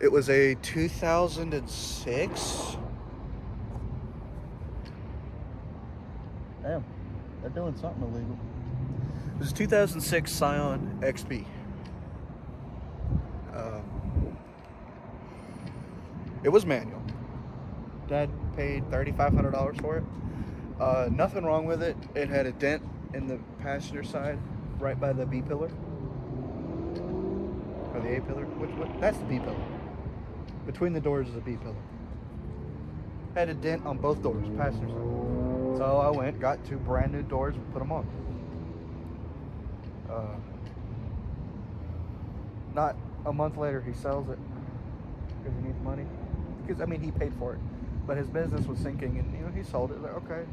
Speaker 1: It was a 2006. Damn, they're doing something illegal. It was a 2006 Scion XP. It was manual. Dad paid $3,500 for it. Nothing wrong with it. It had a dent in the passenger side, right by the B pillar. Or the A pillar? What? That's the B pillar. Between the doors is a B pillar. Had a dent on both doors, passenger side. So I went, got 2 brand new doors, and put them on. Not a month later, he sells it because he needs money. Because, I mean, he paid for it. But his business was sinking, and, you know, he sold it. Like, okay,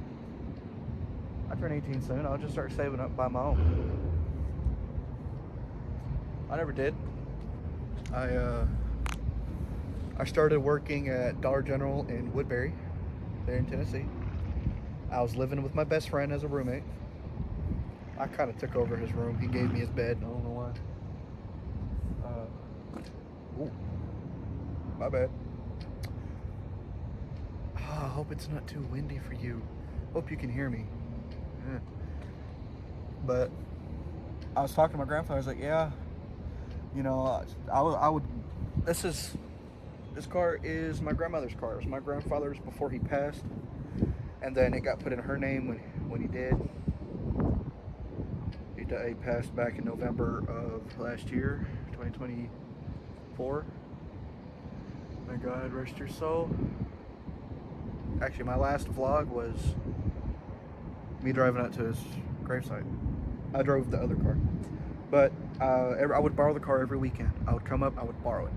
Speaker 1: I turn 18 soon. I'll just start saving up, buy my own. I never did. I started working at Dollar General in Woodbury, there in Tennessee. I was living with my best friend as a roommate. I kind of took over his room. He gave me his bed. I don't know why. Ooh, my bad. I hope it's not too windy for you. Hope you can hear me. Yeah. But I was talking to my grandfather. I was like, yeah, you know, I would. This car is my grandmother's car. It was my grandfather's before he passed, and then it got put in her name when he did. He passed back in November of last year, 2024. May God rest your soul. Actually, my last vlog was me driving out to his gravesite. I drove the other car. But I would borrow the car every weekend. I would come up, I would borrow it.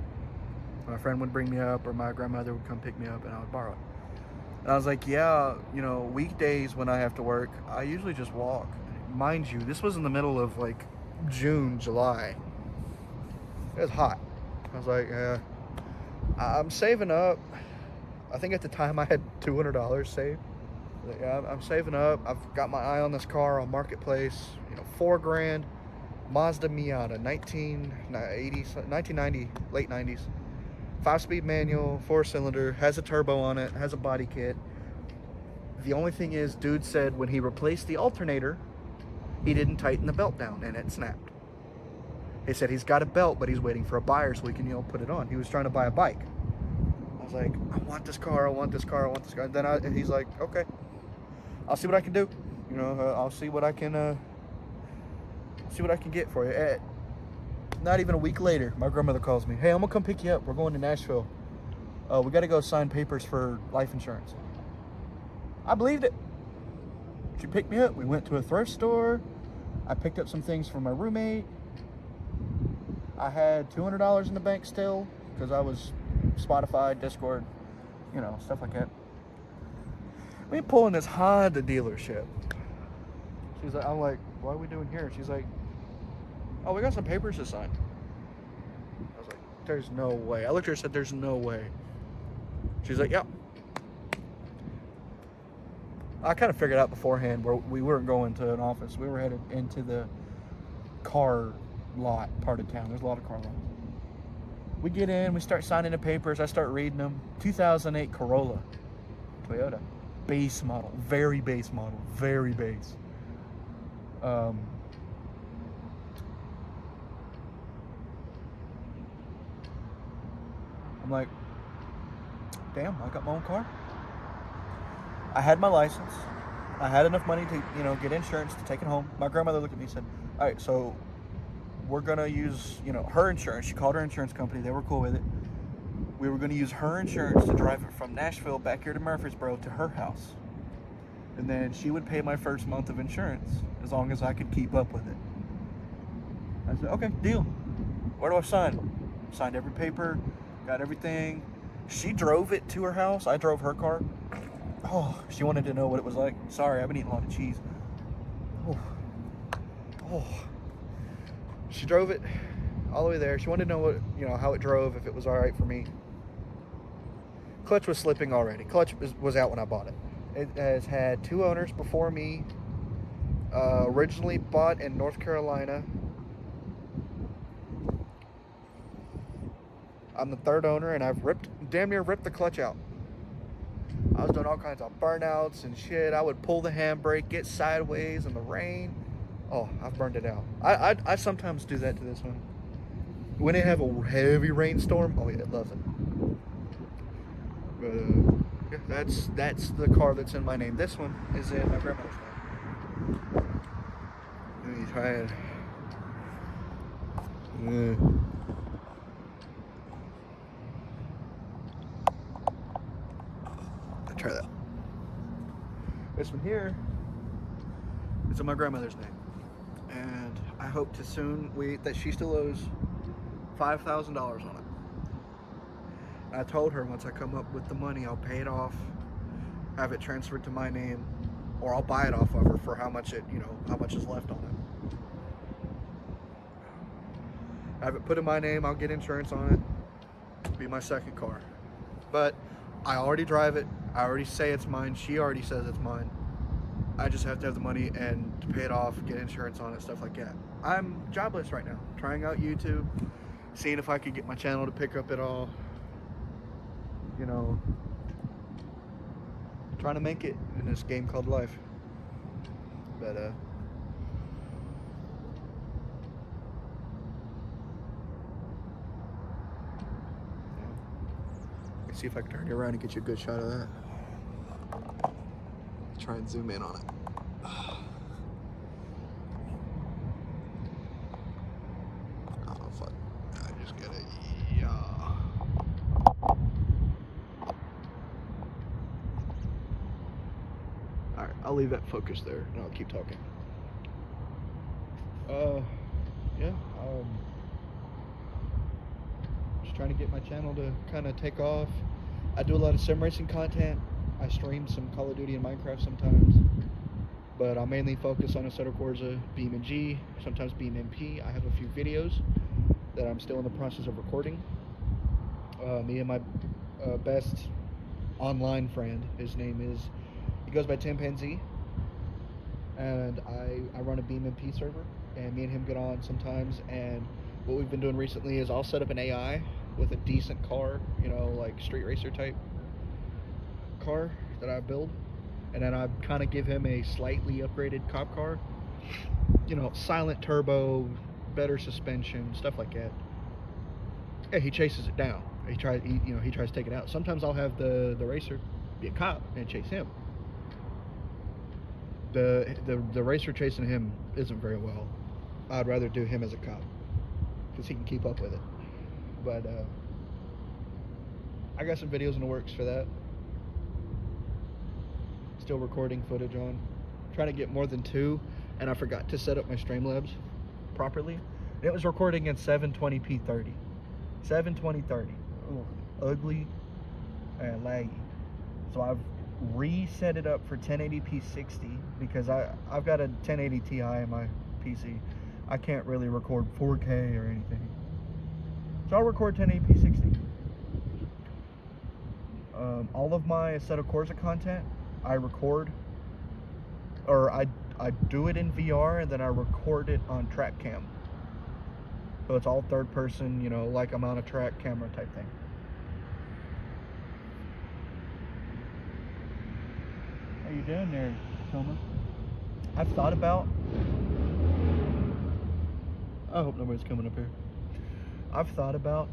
Speaker 1: My friend would bring me up, or my grandmother would come pick me up, and I would borrow it. And I was like, yeah, you know, weekdays when I have to work, I usually just walk. Mind you, this was in the middle of like June, July. It was hot. I was like, yeah, I'm saving up. I think at the time I had $200 saved. Like, yeah, I'm saving up. I've got my eye on this car on Marketplace. You know, $4,000, Mazda Miata, 1990, late 90s. 5-speed manual, 4-cylinder, has a turbo on it, has a body kit. The only thing is, dude said when he replaced the alternator, he didn't tighten the belt down and it snapped. He said he's got a belt, but he's waiting for a buyer so he can, you know, put it on. He was trying to buy a bike. I was like, I want this car, I want this car, I want this car. And then he's like, okay, I'll see what I can do. You know, I'll see what I can get for you. Not even a week later, my grandmother calls me. Hey, I'm gonna come pick you up. We're going to Nashville. We gotta go sign papers for life insurance. I believed it. She picked me up. We went to a thrift store. I picked up some things for my roommate. I had $200 in the bank still because I was Spotify, Discord, you know, stuff like that. We pulling this Honda dealership. She's like, I'm like, what are we doing here? She's like, oh, we got some papers to sign. I was like, there's no way. I looked at her and said, there's no way. She's like, yeah. I kind of figured out beforehand where we weren't going to an office. We were headed into the car lot part of town. There's a lot of car lots. We get in, we start signing the papers. I start reading them. 2008 Corolla, Toyota. Base model, very base model, very base. I'm like, damn, I got my own car. I had my license. I had enough money to, you know, get insurance to take it home. My grandmother looked at me and said, all right, so we're going to use, you know, her insurance. She called her insurance company. They were cool with it. We were going to use her insurance to drive it from Nashville back here to Murfreesboro to her house. And then she would pay my first month of insurance as long as I could keep up with it. I said, okay, deal. Where do I sign? Signed every paper, got everything. She drove it to her house. I drove her car. Oh, she wanted to know what it was like. Sorry, I've been eating a lot of cheese. Oh. She drove it all the way there. She wanted to know what, you know, how it drove, if it was all right for me. Clutch was slipping already. Clutch was out when I bought it. It has had 2 owners before me. Originally bought in North Carolina. I'm the third owner, and I've damn near ripped the clutch out. I was doing all kinds of burnouts and shit. I would pull the handbrake, get sideways in the rain. Oh, I've burned it out. I sometimes do that to this one. When they have a heavy rainstorm, oh yeah, it loves it. But yeah, that's the car that's in my name. This one is in my grandmother's name. Let me try it. I'll try that. This one here is in my grandmother's name, and I hope to soon that she still owes $5,000 on it. I told her once I come up with the money, I'll pay it off, have it transferred to my name, or I'll buy it off of her for how much how much is left on it. Have it put in my name, I'll get insurance on it. It'll be my second car. But I already drive it. I already say it's mine. She already says it's mine. I just have to have the money and to pay it off, get insurance on it, stuff like that. I'm jobless right now, trying out YouTube, seeing if I could get my channel to pick up at all. Trying to make it in this game called life. But let's see if I can turn it around and get you a good shot of that. Try and zoom in on it. Oh fuck! I just got it. Yeah. All right, I'll leave that focus there, and I'll keep talking. Yeah. Just trying to get my channel to kind of take off. I do a lot of sim racing content. I stream some Call of Duty and Minecraft sometimes, but I'll mainly focus on Assetto Corsa, Beam and G, sometimes Beam MP. I have a few videos that I'm still in the process of recording. Me and my best online friend, his name is, he goes by Timpanzee, and I run a Beam MP server, and me and him get on sometimes, and what we've been doing recently is I'll set up an AI with a decent car, like street racer type car that I build, and then I kind of give him a slightly upgraded cop car, silent turbo, better suspension, stuff like that. Yeah, he chases it down. He tries to take it out. Sometimes I'll have the racer be a cop and chase him. The racer chasing him isn't very well. I'd rather do him as a cop because he can keep up with it. But I got some videos in the works for that. Still recording footage on. Trying to get more than 2, and I forgot to set up my Streamlabs properly. It was recording in 720p 30. 720 30. Ooh, ugly and laggy. So I've reset it up for 1080p 60 because I've got a 1080 Ti in my PC. I can't really record 4K or anything. So I'll record 1080p 60. All of my Assetto Corsa content, I record, or I do it in VR, and then I record it on track cam. So it's all third person, like I'm on a track camera type thing. How you doing there, Toma? I've thought about, I hope nobody's coming up here. I've thought about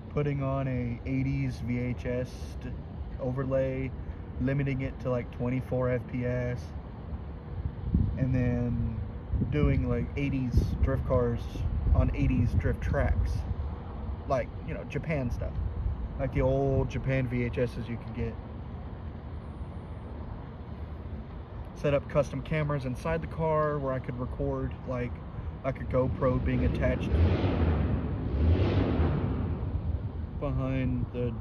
Speaker 1: putting on a 80s VHS overlay, limiting it to like 24 FPS, and then doing like 80s drift cars on 80s drift tracks, like Japan stuff, like the old Japan VHSs you could get. Set up custom cameras inside the car where I could record, like a GoPro being attached behind the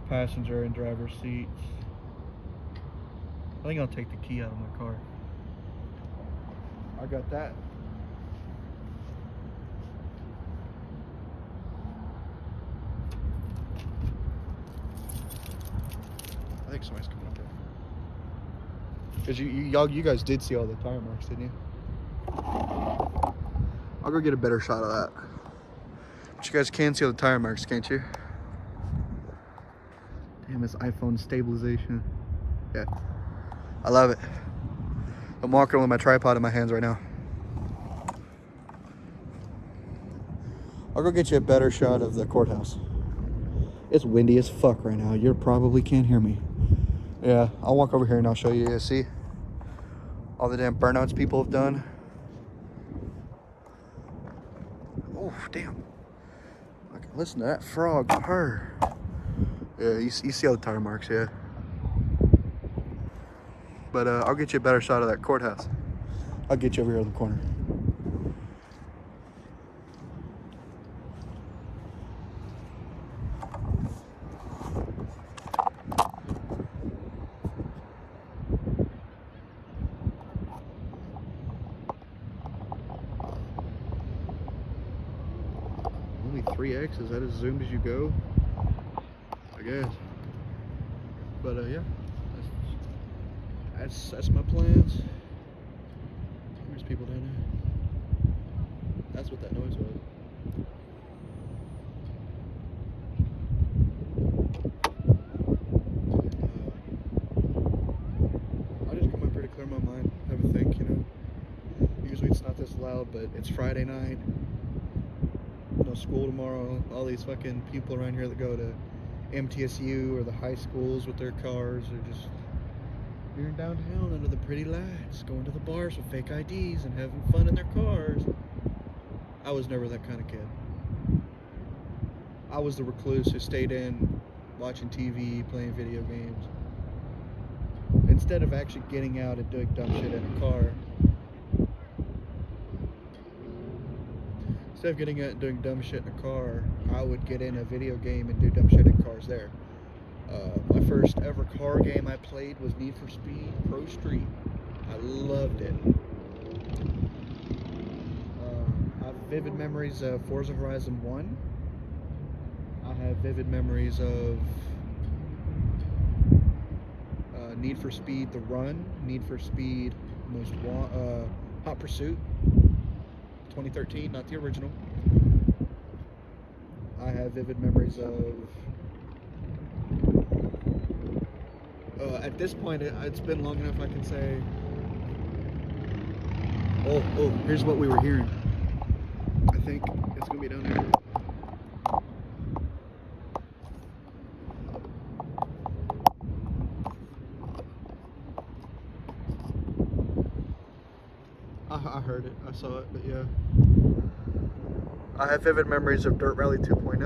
Speaker 1: passenger and driver's seats. I think I'll take the key out of my car. I got that. I think somebody's coming up here. Because you guys did see all the tire marks, didn't you? I'll go get a better shot of that. But you guys can see all the tire marks, can't you? Damn, this iPhone stabilization. Yeah. I love it. I'm walking with my tripod in my hands right now. I'll go get you a better shot of the courthouse. It's windy as fuck right now. You probably can't hear me. Yeah, I'll walk over here and I'll show you. See? All the damn burnouts people have done. Oh, damn. Okay, listen to that frog purr. Yeah, you see all the tire marks, yeah. But I'll get you a better shot of that courthouse. I'll get you over here in the corner. Only 3x, is that as zoomed as you go? I guess. But yeah, that's my plans. There's people down there. That's what that noise was. I just come up here to clear my mind, have a think, you know. Usually it's not this loud, but it's Friday night. No school tomorrow. All these fucking people around here that go to MTSU or the high schools with their cars are just here in downtown under the pretty lights, going to the bars with fake IDs and having fun in their cars. I was never that kind of kid. I was the recluse who stayed in, watching TV, playing video games. Instead of actually getting out and doing dumb shit in a car. Instead of getting out and doing dumb shit in a car, I would get in a video game and do dumb shit in cars there. My first ever car game I played was Need for Speed Pro Street. I loved it. I have vivid memories of Forza Horizon 1. I have vivid memories of Need for Speed The Run, Need for Speed Hot Pursuit 2013, not the original. I have vivid memories of at this point it's been long enough I can say oh here's what we were hearing. I think it's gonna be down there. I heard it, I saw it, but yeah. I have vivid memories of Dirt Rally 2.0,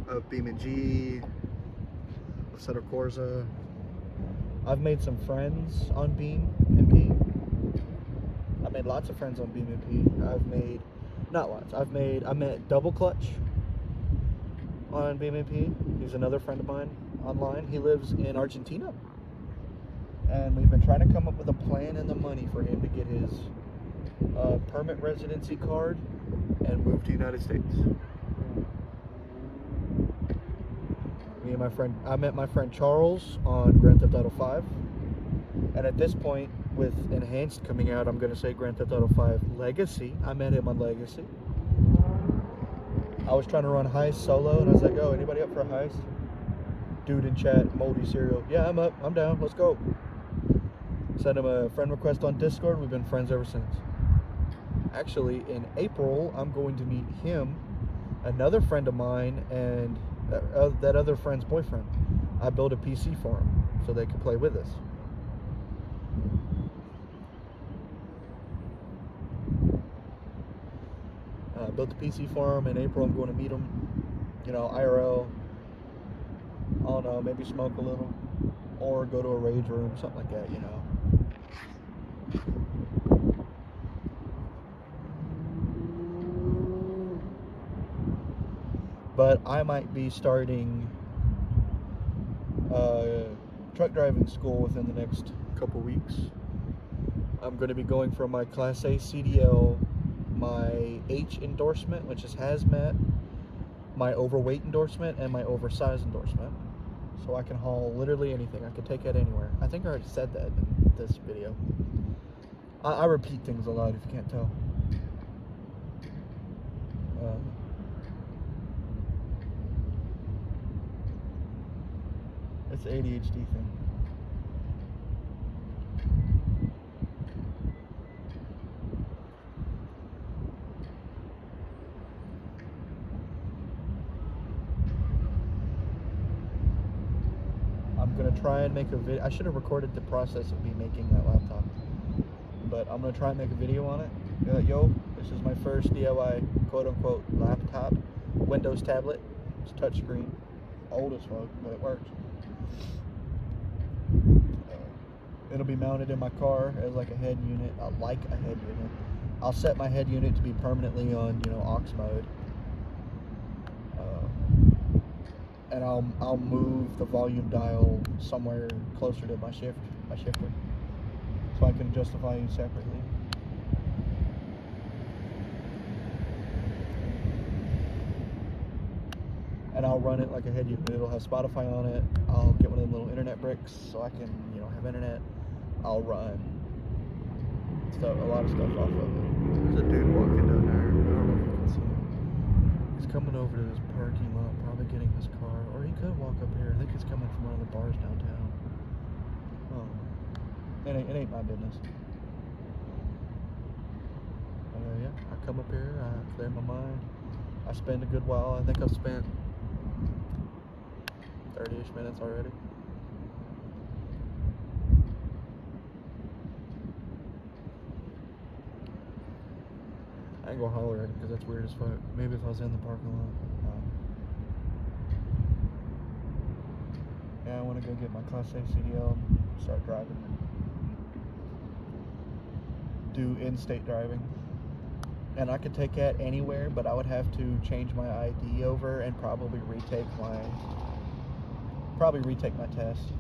Speaker 1: of BeamNG, of Assetto Corsa. I've made some friends on BeamNG. I've made lots of friends on BeamNG. I met Double Clutch on BeamNG. He's another friend of mine online. He lives in Argentina. And we've been trying to come up with a plan and the money for him to get his permanent residency card and move to the United States. I met my friend Charles on Grand Theft Auto 5. And at this point, with Enhanced coming out, I'm going to say Grand Theft Auto 5 Legacy. I met him on Legacy. I was trying to run heist solo, and I was like, oh, anybody up for a heist? Dude in chat, Moldy Cereal. Yeah, I'm up. I'm down. Let's go. Sent him a friend request on Discord. We've been friends ever since. Actually, in April, I'm going to meet him, another friend of mine, and that other friend's boyfriend. I built a PC for him so they could play with us. I built a PC for him. In April, I'm going to meet him, you know, IRL. I don't know, maybe smoke a little, or go to a rage room, something like that, you know. But I might be starting truck driving school within the next couple weeks. I'm going to be going for my Class A CDL, my H endorsement, which is hazmat, my overweight endorsement, and my oversized endorsement. so I can haul literally anything. I can take it anywhere. I think I already said that in this video. I repeat things a lot if you can't tell. It's an ADHD thing. I'm gonna try and make a video. I should have recorded the process of me making that laptop, but I'm gonna try and make a video on it. Yo, this is my first DIY quote-unquote laptop, Windows tablet. It's touchscreen, old as fuck, but it works. It'll be mounted in my car as like a head unit. I like a head unit. I'll set my head unit to be permanently on, aux mode. And I'll move the volume dial somewhere closer to my shifter, so I can adjust the volume separately. And I'll run it like a head unit. It'll have Spotify on it. I'll get one of them little internet bricks so I can, have internet. I'll run a lot of stuff off of it. There's a dude walking down there. I don't know if you can see him. He's coming over to this parking lot, probably getting his car, or he could walk up here. I think he's coming from one of the bars downtown. It ain't my business. Yeah, I come up here, I clear my mind. I spend a good while. I think I've spent 30-ish minutes already. I ain't gonna holler at it because that's weird as fuck. Maybe if I was in the parking lot. Yeah, I want to go get my Class A CDL and start driving. Do in-state driving. And I could take that anywhere, but I would have to change my ID over and probably retake my test.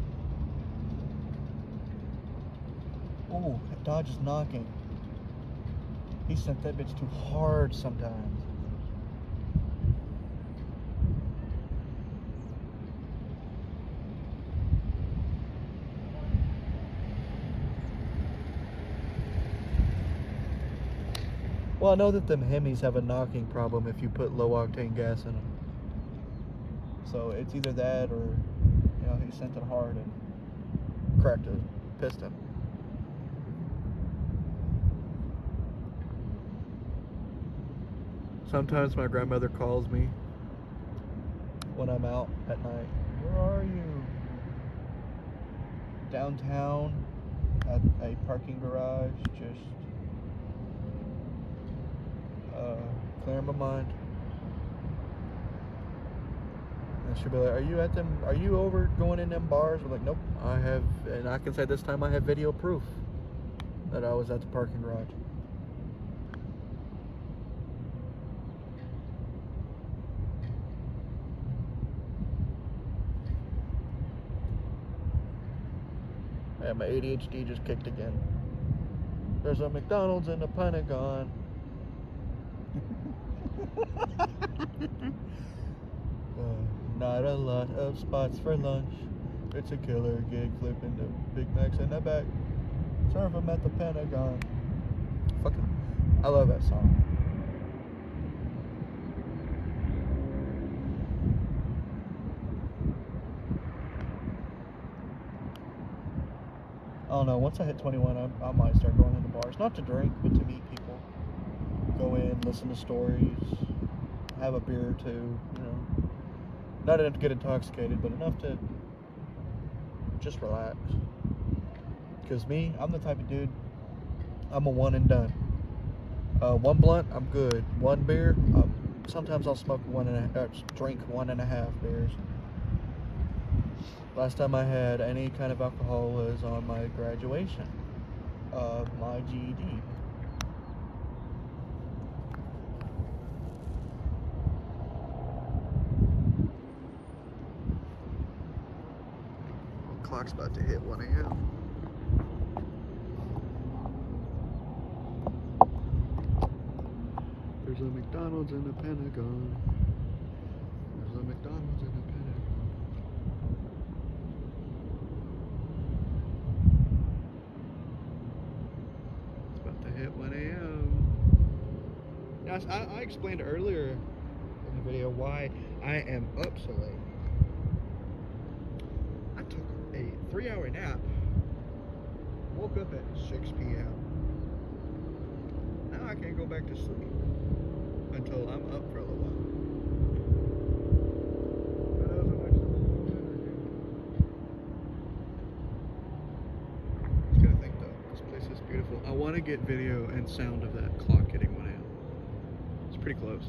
Speaker 1: Oh, Dodge is knocking. He sent that bitch too hard sometimes. Well, I know that them Hemis have a knocking problem if you put low octane gas in them. So it's either that or, he sent it hard and cracked a piston. Sometimes my grandmother calls me when I'm out at night. Where are you? Downtown at a parking garage, just clearing my mind. And she'll be like, are you over going in them bars? We're like, nope, I have, and I can say this time I have video proof that I was at the parking garage. And my ADHD just kicked again. There's a McDonald's in the Pentagon. Not a lot of spots for lunch. It's a killer gig, flipping the Big Macs in the back. Serve them at the Pentagon. Fucking, I love that song. I don't know, once I hit 21, I might start going into bars. Not to drink, but to meet people. Go in, listen to stories, have a beer or two, Not enough to get intoxicated, but enough to just relax. Because me, I'm the type of dude, I'm a one and done. One blunt, I'm good. One beer, sometimes I'll drink 1.5 beers. Last time I had any kind of alcohol was on my graduation of my GED. Clock's about to hit 1 a.m. There's a McDonald's in the Pentagon. There's a McDonald's in the Pentagon. I explained earlier in the video why I am up so late. I took a 3-hour nap, woke up at 6 p.m. Now I can't go back to sleep until I'm up for a little while. I was gonna think though, this place is beautiful. I want to get video and sound of that clock hitting 1 a.m. It's pretty close.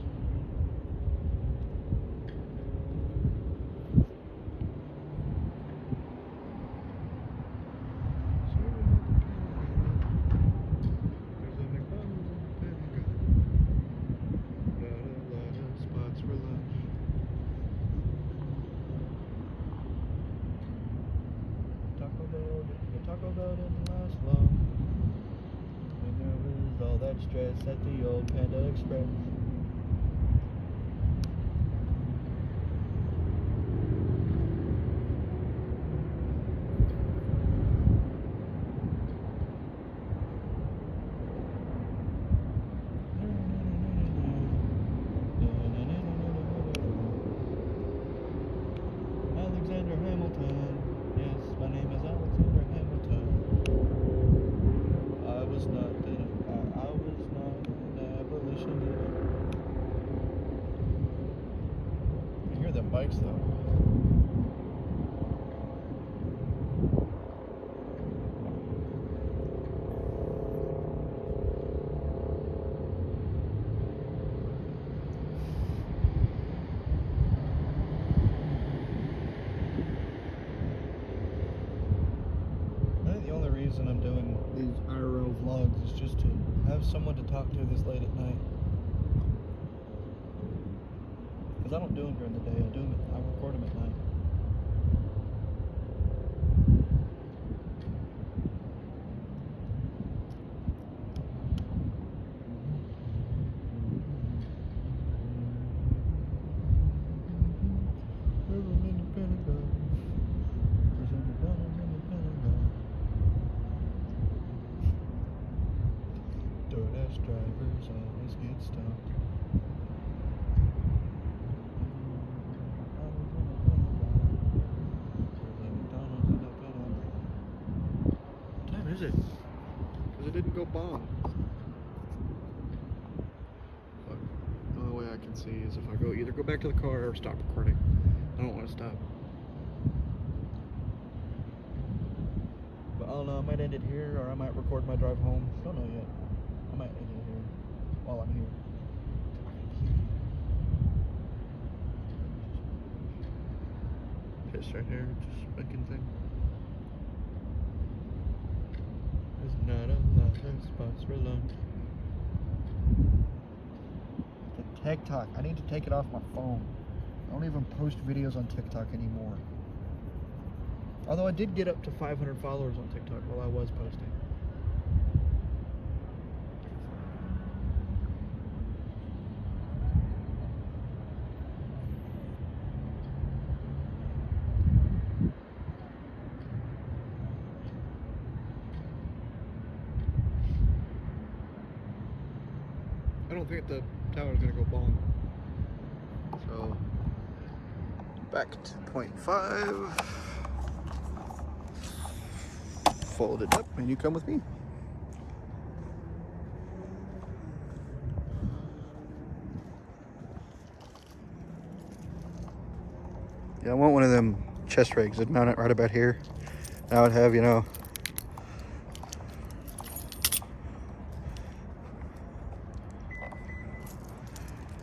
Speaker 1: Taco Bell didn't last long. And there was all that stress at the old Panda Express. Alexander Hamilton. Yes, my name is Alexander Hamilton. I was not an abolitionist. You hear them bikes though. Reason I'm doing these IRL vlogs is just to have someone to talk to this late at night. Because I don't do them during the day, I record them at night. Drivers always get stuck. What time is it? Because it didn't go bomb. But the only way I can see is if I either go back to the car or stop recording. I don't want to stop. But I don't know, I might end it here or I might record my drive home. Don't know yet. I might end it here while I'm here. Piss right here, just making thing. There's not a lot of spots for lunch. The TikTok, I need to take it off my phone. I don't even post videos on TikTok anymore. Although I did get up to 500 followers on TikTok while I was posting. I don't think the tower's gonna go bong. So back to 0.5. Fold it up and you come with me. Yeah, I want one of them chest rigs. I'd mount it right about here. And I would have, you know,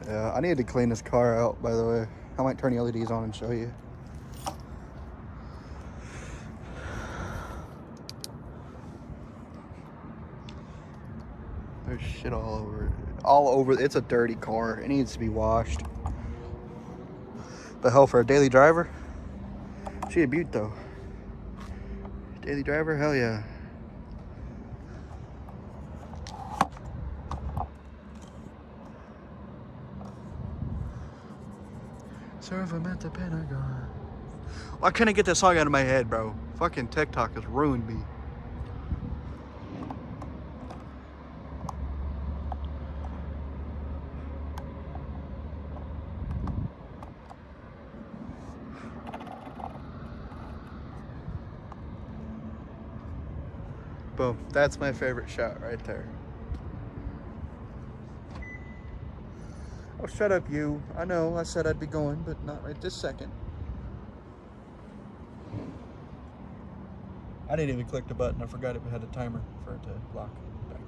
Speaker 1: yeah, I need to clean this car out, by the way. I might turn the LEDs on and show you. There's shit all over it. All over. It's a dirty car. It needs to be washed. The hell, for a daily driver? She a beaut though. Daily driver? Hell yeah. Serve him at the Pentagon. Why couldn't I get that song out of my head, bro? Fucking TikTok has ruined me. Boom. That's my favorite shot right there. Oh, shut up, you. I know I said I'd be going, but not right this second. I didn't even click the button. I forgot it had a timer for it to lock back.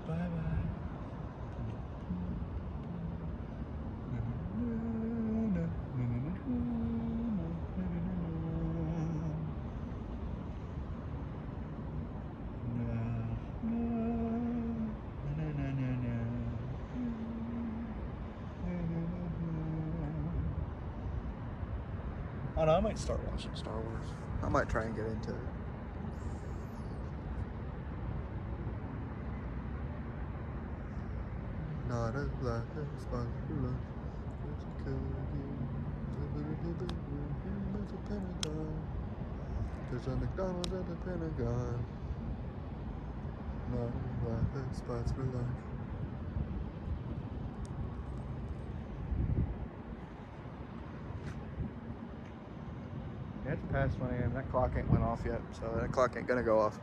Speaker 1: Bye-bye. I don't know, I might start watching Star Wars. I might try and get into it. Not a black spot for love. There's a McDonald's at the Pentagon. Not a black spots for life. Yeah, it's past 1 a.m. That clock ain't went off yet, so that clock ain't gonna go off.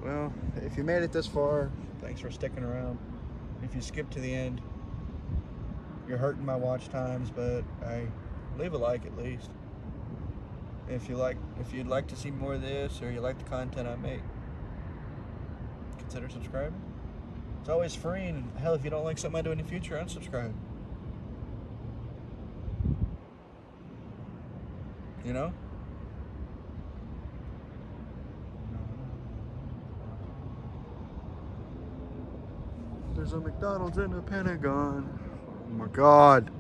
Speaker 1: Well, if you made it this far, thanks for sticking around. If you skipped to the end, you're hurting my watch times, but hey, leave a like at least. If you'd like to see more of this, or you like the content I make, consider subscribing. It's always free, and hell, if you don't like something I do in the future, unsubscribe. You know? There's a McDonald's in the Pentagon. Oh my God.